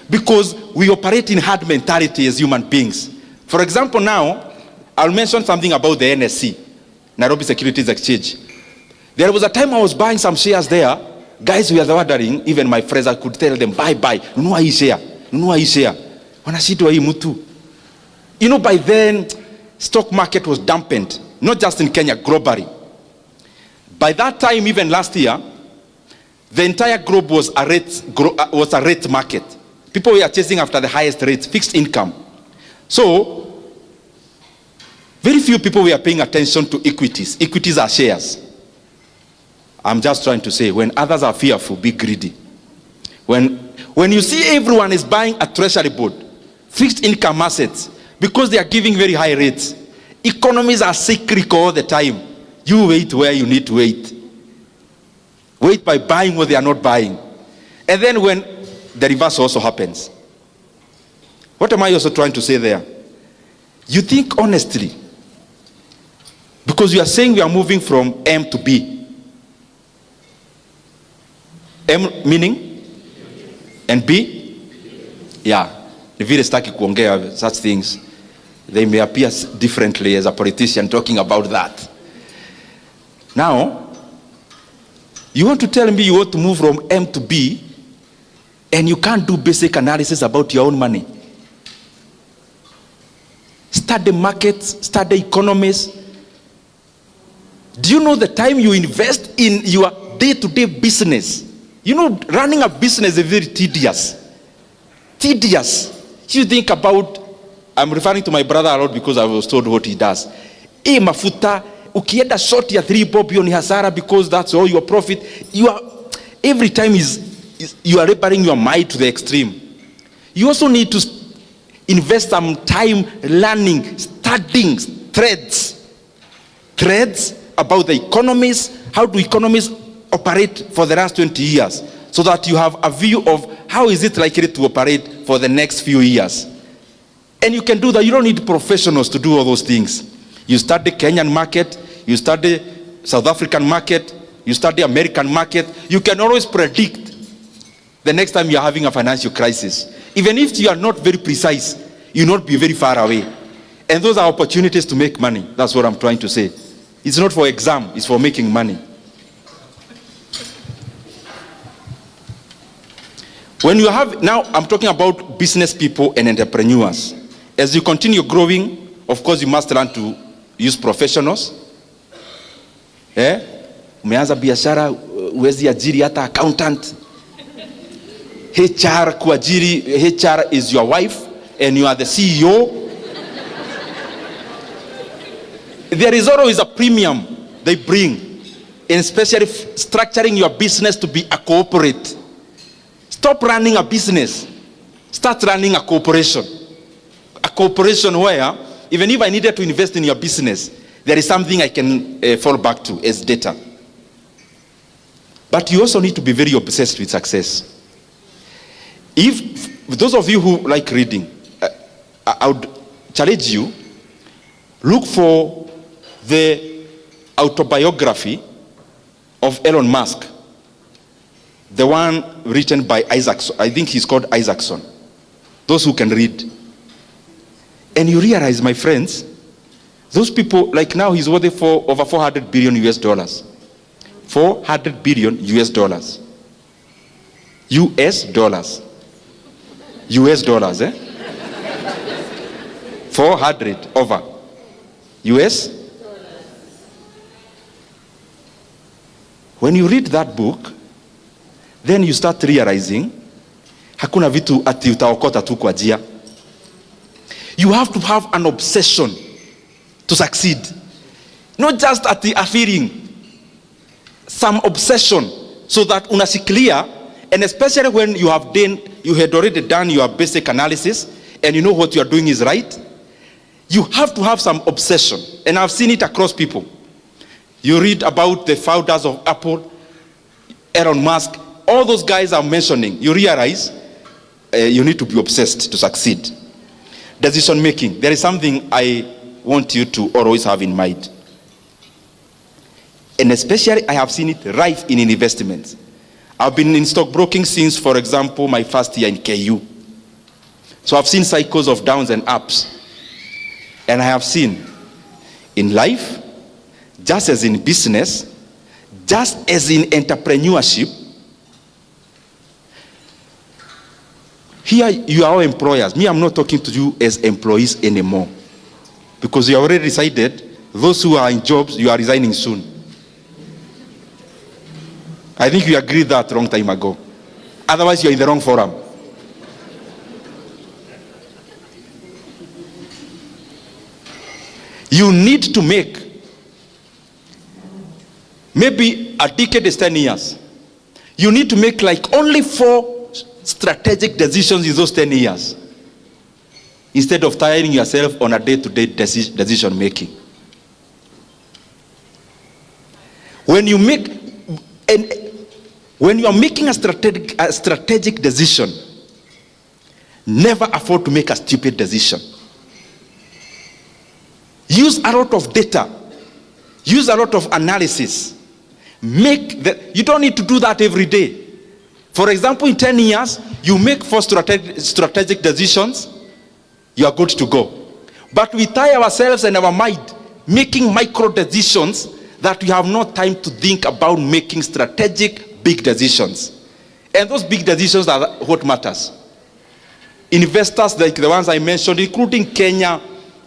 Because we operate in herd mentality as human beings. For example, now, I'll mention something about the NSC, Nairobi Securities Exchange. There was a time I was buying some shares there. Guys were wondering, even my friends, I could tell them, buy. Nunua hii share. Wanashindwa hii mtu. By then, stock market was dampened. Not just in Kenya, globally. By that time, even last year, the entire globe was a rate market. People were chasing after the highest rates, fixed income. So, very few people were paying attention to equities. Equities are shares. I'm just trying to say, when others are fearful, be greedy. When you see everyone is buying a treasury board, fixed income assets, because they are giving very high rates, economies are cyclical all the time. You wait where you need to wait. Wait by buying what they are not buying. And then when the reverse also happens. What am I also trying to say there? You think honestly, because you are saying we are moving from M to B. M meaning? And B? Yeah. If you start kuongea such things, they may appear differently as a politician talking about that. Now, you want to tell me you want to move from M to B, and you can't do basic analysis about your own money. Study markets, study economies. Do you know the time you invest in your day-to-day business? Running a business is very tedious. You think about, I'm referring to my brother a lot because I was told what he does. Mafuta, ukienda short ya 3 bob ni hasara because that's all your profit. Every time you are repairing your mind to the extreme. You also need to Invest some time learning, studying threads about the economies, how do economies operate for the last 20 years, so that you have a view of how is it likely to operate for the next few years. And you can do that. You don't need professionals to do all those things. You study Kenyan market, you study South African market, you study American market. You can always predict the next time you're having a financial crisis. Even if you are not very precise, you'll not be very far away. And those are opportunities to make money. That's what I'm trying to say. It's not for exam, it's for making money. When you have, now I'm talking about business people and entrepreneurs. As you continue growing, of course you must learn to use professionals. Umeanza biashara, uwezi ajiri hata accountant. HR kuajiri, HR is your wife and you are the CEO. There is always a premium they bring, and especially structuring your business to be a corporate. Stop running a business. Start running a corporation. A corporation where, even if I needed to invest in your business, there is something I can fall back to as data. But you also need to be very obsessed with success. If those of you who like reading, I would challenge you, look for the autobiography of Elon Musk. The one written by Isaacson. I think he's called Isaacson. Those who can read. And you realize, my friends, those people, like now he's worth for over 400 billion US dollars. 400 billion US dollars. US dollars. US dollars, 400 over. US. When you read that book, then you start realizing, hakuna vitu ati utaokota tu kwa njia. You have to have an obsession to succeed. Not just at the feeling. Some obsession so that unashikilia, and especially when you had already done your basic analysis and you know what you are doing is right, you have to have some obsession. And I've seen it across people. You read about the founders of Apple, Elon Musk, all those guys I'm mentioning, you realize you need to be obsessed to succeed. Decision making. There is something I want you to always have in mind. And especially I have seen it rife in investments. I've been in stockbroking since, for example, my first year in KU. So I've seen cycles of downs and ups. And I have seen in life, just as in business, just as in entrepreneurship, here you are all employers. Me, I'm not talking to you as employees anymore. Because you already decided, those who are in jobs, you are resigning soon. I think you agreed that a long time ago. Otherwise, you're in the wrong forum. You need to make, maybe a decade is 10 years. You need to make like only 4 strategic decisions in those 10 years. Instead of tiring yourself on a day-to-day decision making. When you are making a strategic decision, never afford to make a stupid decision. Use a lot of data. Use a lot of analysis. You don't need to do that every day. For example, in 10 years, you make 4 strategic decisions, you are good to go. But we tie ourselves and our mind making micro decisions that we have no time to think about making strategic big decisions. And those big decisions are what matters. Investors like the ones I mentioned, including Kenya,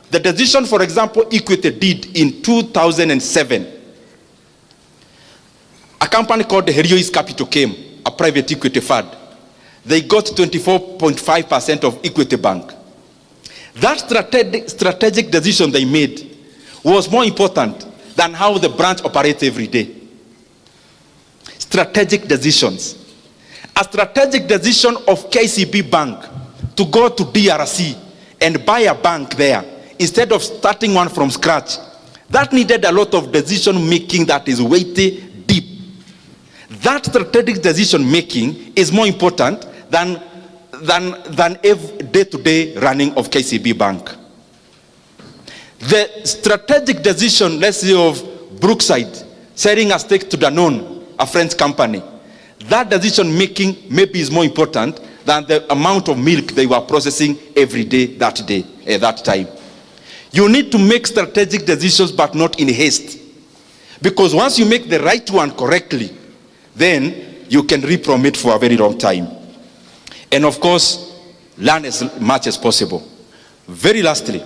the decision, for example, Equity did in 2007. A company called the Heriois Capital came, a private equity fund. They got 24.5% of Equity Bank. That strategic decision they made was more important than how the branch operates every day. Strategic decisions. A strategic decision of KCB Bank to go to DRC and buy a bank there instead of starting one from scratch. That needed a lot of decision making that is weighty, deep. That strategic decision making is more important than day-to-day running of KCB Bank. The strategic decision, let's say, of Brookside selling a stake to Danone, a French company, that decision making maybe is more important than the amount of milk they were processing every day, that time. You need to make strategic decisions, but not in haste. Because once you make the right one correctly, then you can reap from it for a very long time. And of course, learn as much as possible. Very lastly,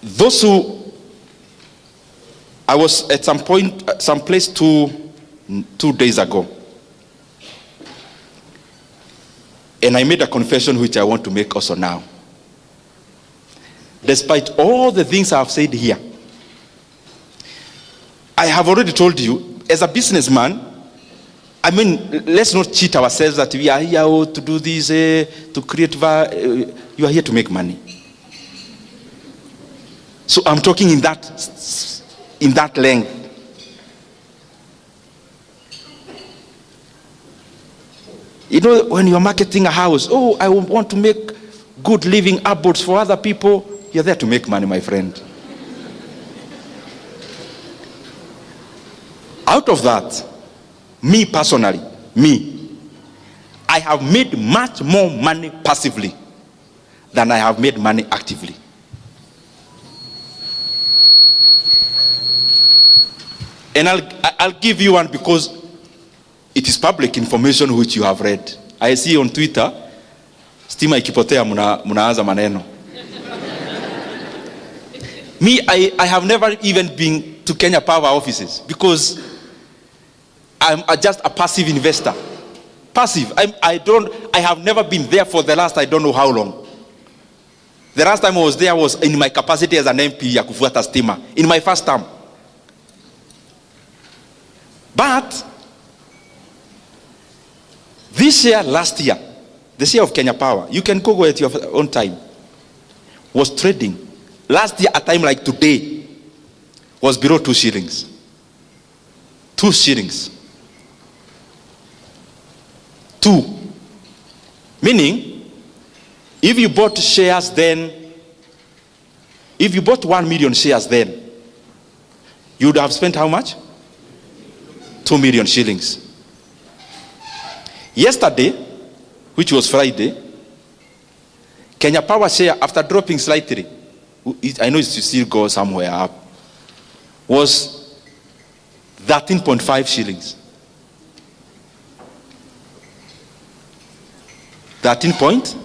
those who, I was at some place two days ago, and I made a confession which I want to make also now. Despite all the things I have said here, I have already told you, as a businessman, I mean, let's not cheat ourselves that we are here to do this, to create value. You are here to make money. So I'm talking in that length. You know, when you're marketing a house, oh, I want to make good living abodes for other people. You're there to make money, my friend. Out of that, me personally, I have made much more money passively than I have made money actively. And I'll give you one because it is public information which you have read. I see on Twitter, stima ikipotea munaanza maneno. Me, I have never even been to Kenya Power offices because I'm just a passive investor. Passive. I have never been there for the last I don't know how long. The last time I was there was in my capacity as an MP ya kufuata stima, in my first term. But this year, last year, the share of Kenya Power, you can go at your own time, was trading. Last year, a time like today, was below 2 shillings. 2 shillings. 2. Meaning, if you bought shares then, if you bought 1 million shares then, you would have spent how much? 2 million shillings. Yesterday, which was Friday, Kenya Power share, after dropping slightly, I know it still go somewhere up, was 13.5 shillings. 13 point?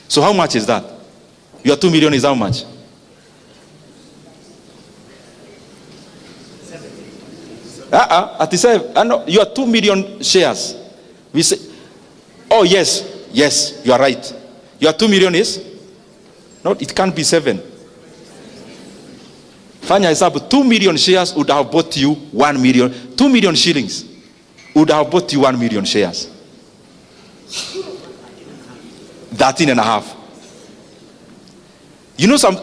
So how much is that? Your 2 million is how much? 37. No, you are 2 million shares. We say, oh yes, you are right. Your 2 million is? No, it can't be 7. Fanya hesabu, 2 million shares would have bought you 1 million. 2 million shillings would have bought you 1 million shares. 13.5. You know some,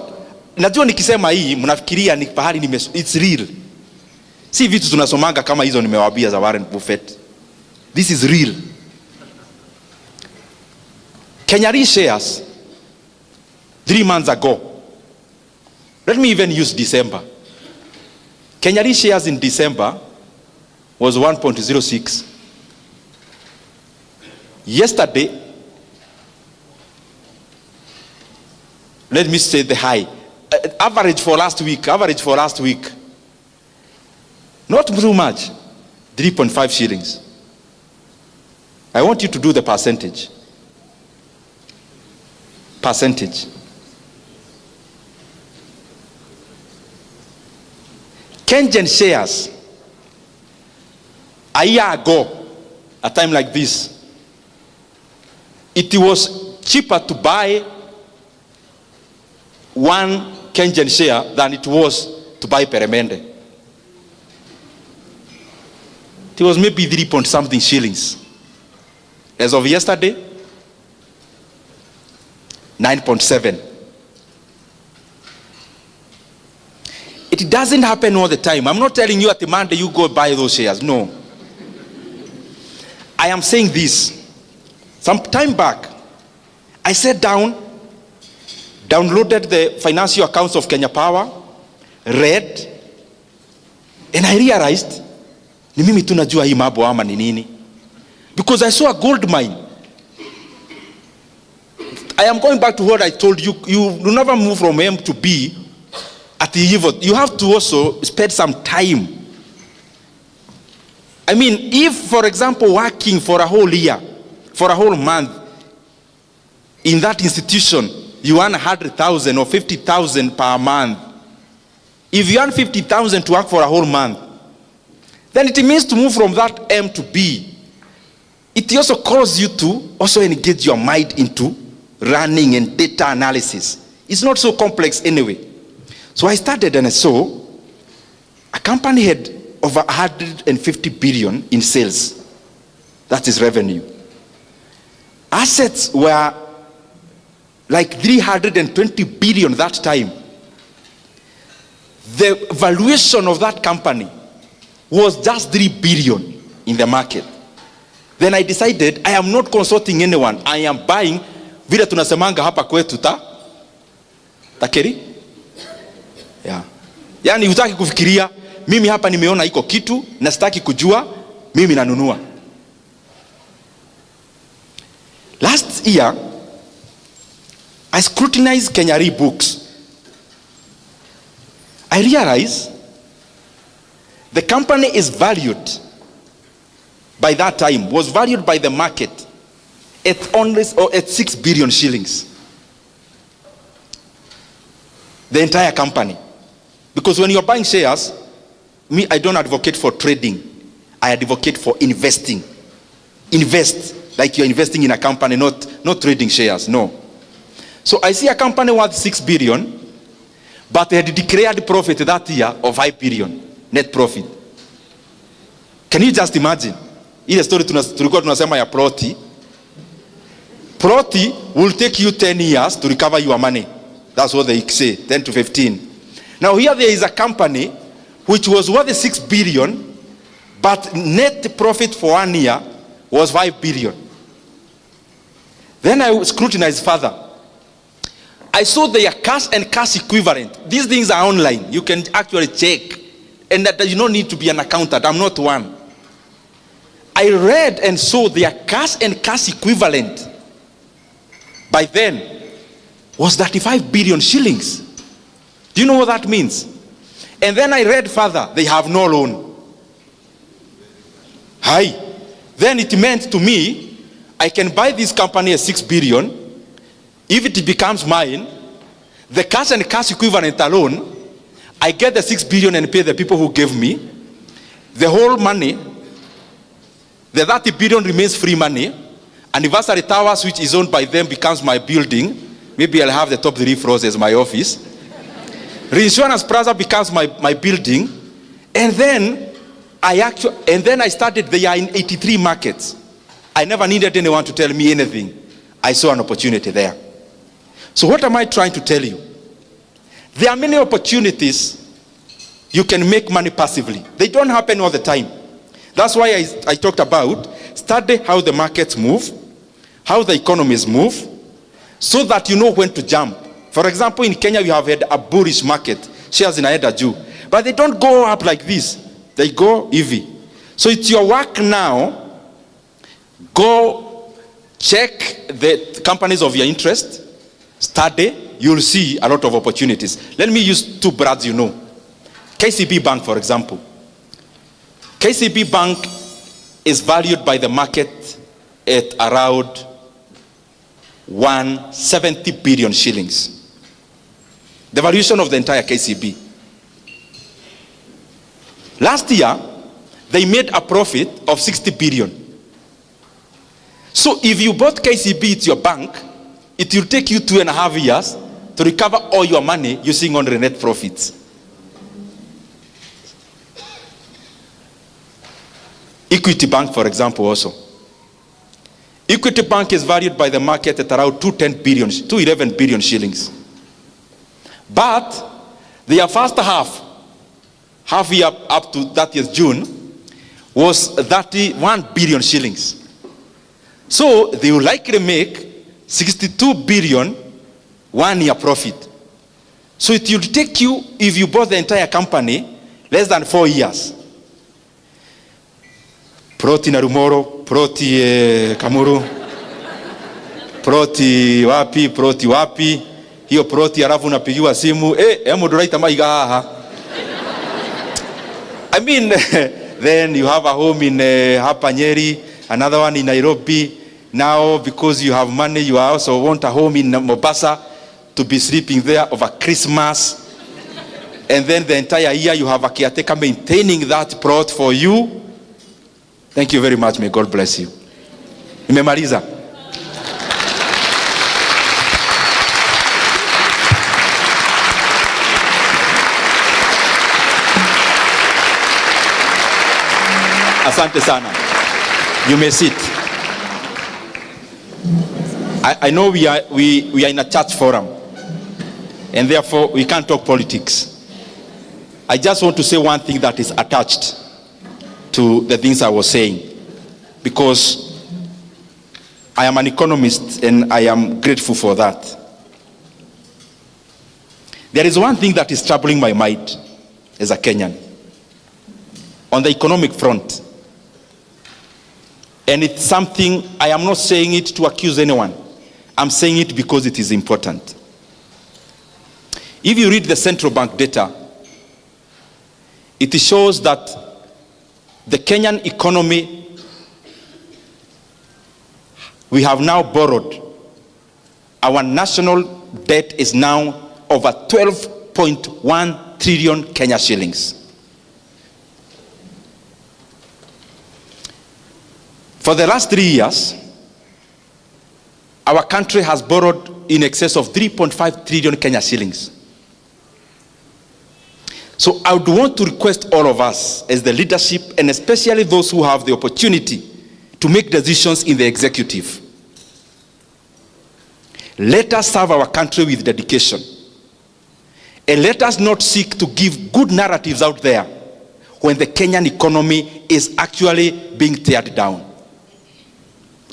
najua nikisema hii mnafikiria ni pahali it's real. Si vitu tunasomanga kama hizo nimewaambia za Warren Buffett. This is real. Nyeri shares 3 months ago. Let me even use December. Nyeri shares in December was 1.06. Yesterday, let me say the high. Average for last week. Not too much. 3.5 shillings. I want you to do the percentage. Kenyan shares, a year ago, a time like this, it was cheaper to buy one Kenyan share than it was to buy Peremende. It was maybe 3 point something shillings. As of yesterday, 9.7. It doesn't happen all the time. I'm not telling you at the Monday you go buy those shares. No. I am saying this. Some time back, I sat down, downloaded the financial accounts of Kenya Power, read, and I realized, ni mimi tunajua hii mambo ama ni nini. Because I saw a gold mine. I am going back to what I told you. You never move from M to B at the evil. You have to also spend some time. I mean, if, for example, working for a whole year, for a whole month, in that institution, you earn 100,000 or 50,000 per month. If you earn 50,000 to work for a whole month, then it means to move from that M to B. It also calls you to also engage your mind into running and data analysis. It's not so complex anyway. So I started and I saw a company had over 150 billion in sales. That is revenue. Assets were like 320 billion that time. The valuation of that company was just 3 billion in the market. Then I decided I am not consulting anyone. I am buying vile tunasemanga hapa kwetu takeri. Yeah. Yani hutaki kufikiria, mimi hapa nimeona iko kitu na sitaki kujua, mimi nanunua. Last year, I scrutinized Nyeri books. I realized the company is valued by that time, was valued by the market at only at 6 billion shillings. The entire company. Because when you're buying shares, me, I don't advocate for trading. I advocate for investing. Invest like you're investing in a company, not trading shares, no. So I see a company worth 6 billion, but they had declared profit that year of 5 billion net profit. Can you just imagine? Ile story tulikuwa tunasema ya Proti. Proti will take you 10 years to recover your money. That's what they say, 10 to 15. Now here there is a company which was worth 6 billion, but net profit for 1 year was 5 billion. Then I scrutinized further. I saw their cash and cash equivalent. These things are online. You can actually check. And that you don't need to be an accountant. I'm not one. I read and saw their cash and cash equivalent by then was 35 billion shillings. Do you know what that means? And then I read further, they have no loan. Hi. Then it meant to me, I can buy this company at 6 billion. If it becomes mine, the cash and cash equivalent alone, I get the 6 billion and pay the people who gave me. The whole money, the 30 billion remains free money. Anniversary Towers, which is owned by them, becomes my building. Maybe I'll have the top 3 floors as my office. Reinsurance Plaza becomes my building. And then I started, they are in 83 markets. I never needed anyone to tell me anything. I saw an opportunity there. So what am I trying to tell you? There are many opportunities you can make money passively. They don't happen all the time. That's why I talked about study how the markets move, how the economies move, so that you know when to jump. For example, in Kenya, we have had a bullish market. Shares in Aeda Jew. But they don't go up like this. They go EV. So it's your work now. Go check the companies of your interest. Study. You'll see a lot of opportunities. Let me use 2 brands you know. KCB Bank, for example. KCB Bank is valued by the market at around 170 billion shillings. The valuation of the entire KCB. Last year, they made a profit of 60 billion. So if you bought KCB at your bank, it will take you 2.5 years to recover all your money using only net profits. Equity Bank, for example, also. Equity Bank is valued by the market at around 211 billion shillings. But their first half year up to 30th June, was 31 billion shillings. So they will likely make 62 billion 1 year profit. So it will take you, if you bought the entire company, less than 4 years. Proti Narumoro, Proti Kamuru, Proti wapi, hiyo Proti alafu unapigiwa simu, muduraita maiga haha. I mean, then you have a home in hapa Nyeri, another one in Nairobi. Now, because you have money, you also want a home in Mombasa to be sleeping there over Christmas. And then the entire year you have a caretaker maintaining that plot for you. Thank you very much. May God bless you. Nimemaliza. Asante sana. You may sit. I know we are in a church forum, and therefore we can't talk politics. I just want to say one thing that is attached to the things I was saying, because I am an economist and I am grateful for that. There is one thing that is troubling my mind as a Kenyan on the economic front. And it's something, I am not saying it to accuse anyone. I'm saying it because it is important. If you read the central bank data, it shows that the Kenyan economy, we have now borrowed. Our national debt is now over 12.1 trillion Kenya shillings. For the last 3 years, our country has borrowed in excess of 3.5 trillion Kenya shillings. So I would want to request all of us as the leadership, and especially those who have the opportunity to make decisions in the executive. Let us serve our country with dedication. And let us not seek to give good narratives out there when the Kenyan economy is actually being teared down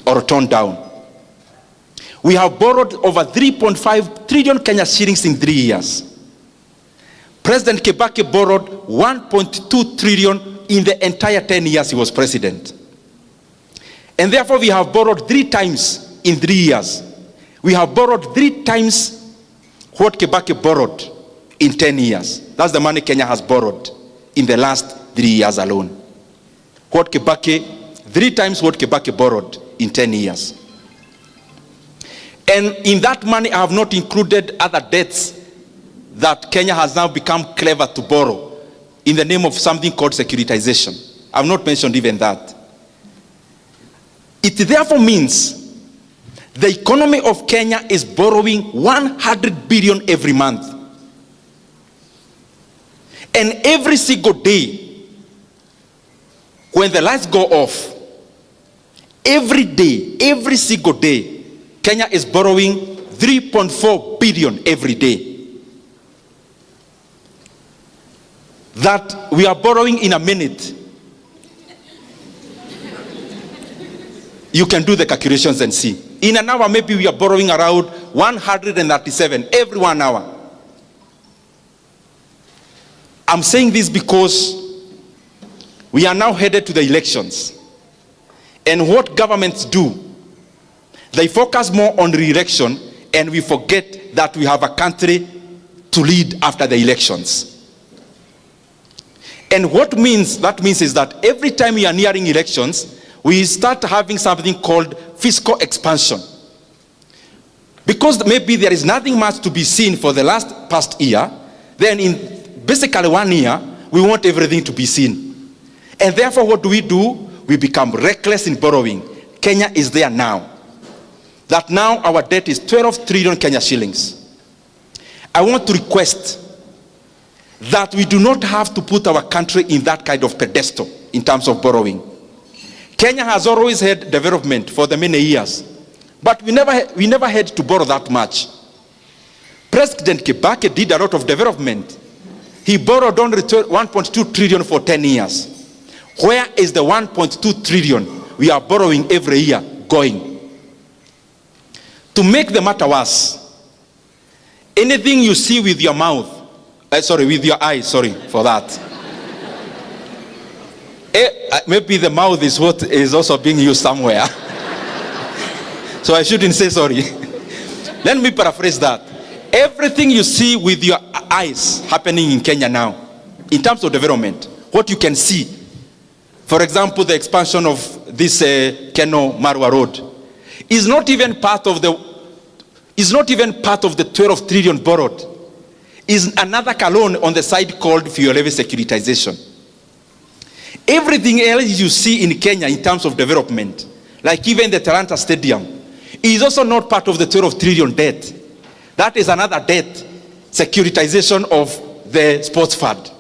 or torn down. We have borrowed over 3.5 trillion Kenya shillings in 3 years. President Kibaki borrowed 1.2 trillion in the entire 10 years he was president. And therefore we have borrowed 3 times in 3 years. We have borrowed 3 times what Kibaki borrowed in 10 years. That's the money Kenya has borrowed in the last 3 years alone. 3 times what Kibaki borrowed in 10 years. And in that money, I have not included other debts that Kenya has now become clever to borrow in the name of something called securitization. I have not mentioned even that. It therefore means the economy of Kenya is borrowing 100 billion every month. And every single day, when the lights go off, every day, every single day, Kenya is borrowing 3.4 billion every day. That we are borrowing in a minute. You can do the calculations and see. In an hour, maybe we are borrowing around 137 every 1 hour. I'm saying this because we are now headed to the elections. And what governments do, they focus more on re-election, and we forget that we have a country to lead after the elections. And what that means is that every time we are nearing elections, we start having something called fiscal expansion. Because maybe there is nothing much to be seen for the past year, then in basically 1 year, we want everything to be seen. And therefore, what do? We become reckless in borrowing. Kenya is there now. That now our debt is 12 trillion Kenya shillings. I want to request that we do not have to put our country in that kind of pedestal in terms of borrowing. Kenya has always had development for the many years, but we never had to borrow that much. President Kibaki did a lot of development. He borrowed only 1.2 trillion for 10 years. Where is the 1.2 trillion we are borrowing every year going? To make the matter worse, anything you see with your mouth, with your eyes, sorry for that. Maybe the mouth is what is also being used somewhere. So I shouldn't say sorry. Let me paraphrase that. Everything you see with your eyes happening in Kenya now, in terms of development, what you can see, for example, the expansion of this Keno Marwa Road, is not even part of the 12 trillion borrowed. Is another column on the side called fuel levy securitization. Everything else you see in Kenya in terms of development, like even the Talanta Stadium, is also not part of the 12 trillion debt. That is another debt, securitization of the sports fund,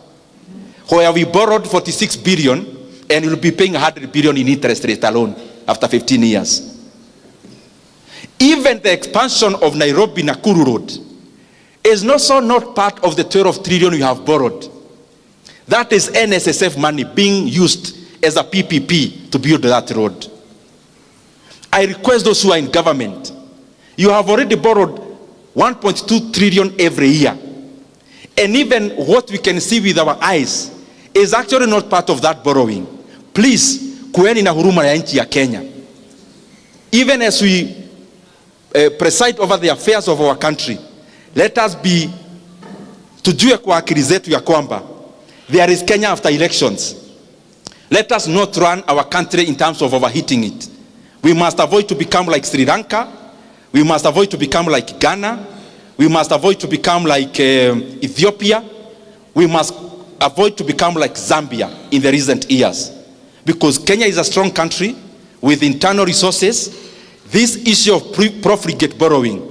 where we borrowed 46 billion and will be paying 100 billion in interest rate alone after 15 years. Even the expansion of Nairobi-Nakuru Road is also not part of the 12 trillion we have borrowed. That is NSSF money being used as a PPP to build that road. I request those who are in government, you have already borrowed 1.2 trillion every year. And even what we can see with our eyes is actually not part of that borrowing. Please, kueni na huruma ya nchi ya Kenya. Even as we preside over the affairs of our country, let us be, tujue kwa akili zetu ya kwamba there is Kenya after elections. Let us not run our country in terms of overheating it. We must avoid to become like Sri Lanka. We must avoid to become like Ghana. We must avoid to become like Ethiopia. We must avoid to become like Zambia in the recent years. Because Kenya is a strong country with internal resources. This issue of profligate borrowing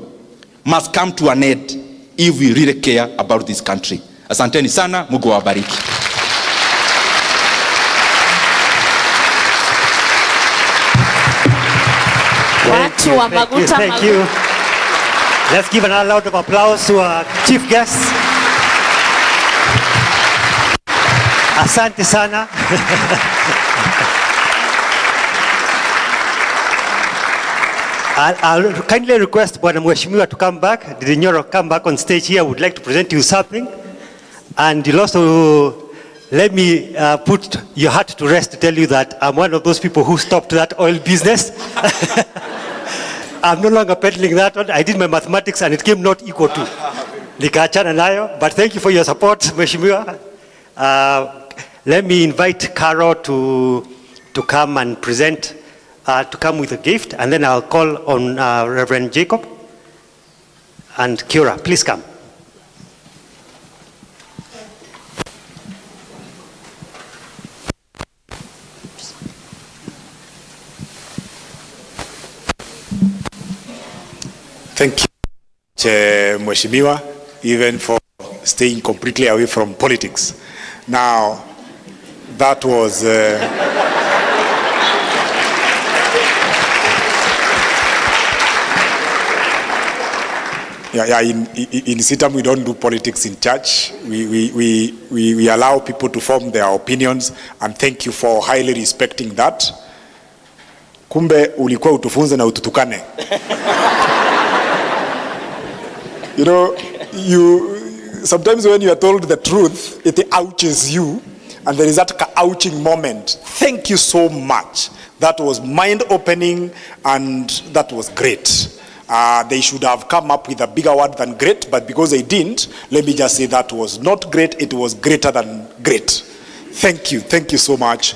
must come to an end if we really care about this country. Asanteni sana, Mungu awabariki. Thank you. Let's give another round of applause to our chief guests. Asante sana. I'll kindly request Bwana Mheshimiwa to come back. Did Nyoro come back on stage here? I would like to present you something. And you'll also let me put your heart to rest to tell you that I'm one of those people who stopped that oil business. I'm no longer peddling that one. I did my mathematics and it came not equal to. Nikaachana nayo. But thank you for your support, Mheshimiwa. Let me invite Caro to come and present, to come with a gift, and then I'll call on Reverend Jacob and Kiora. Please come. Thank you, Mheshimiwa, even for staying completely away from politics. Now, that was... in Sitam we don't do politics in church. We allow people to form their opinions, and thank you for highly respecting that. Kumbe ulikuwa utufunze na ututukane. You know, sometimes when you are told the truth, it ouches you, and there is that ouching moment. Thank you so much. That was mind-opening, and that was great. They should have come up with a bigger word than great, but because they didn't, let me just say that was not great, it was greater than great. Thank you so much.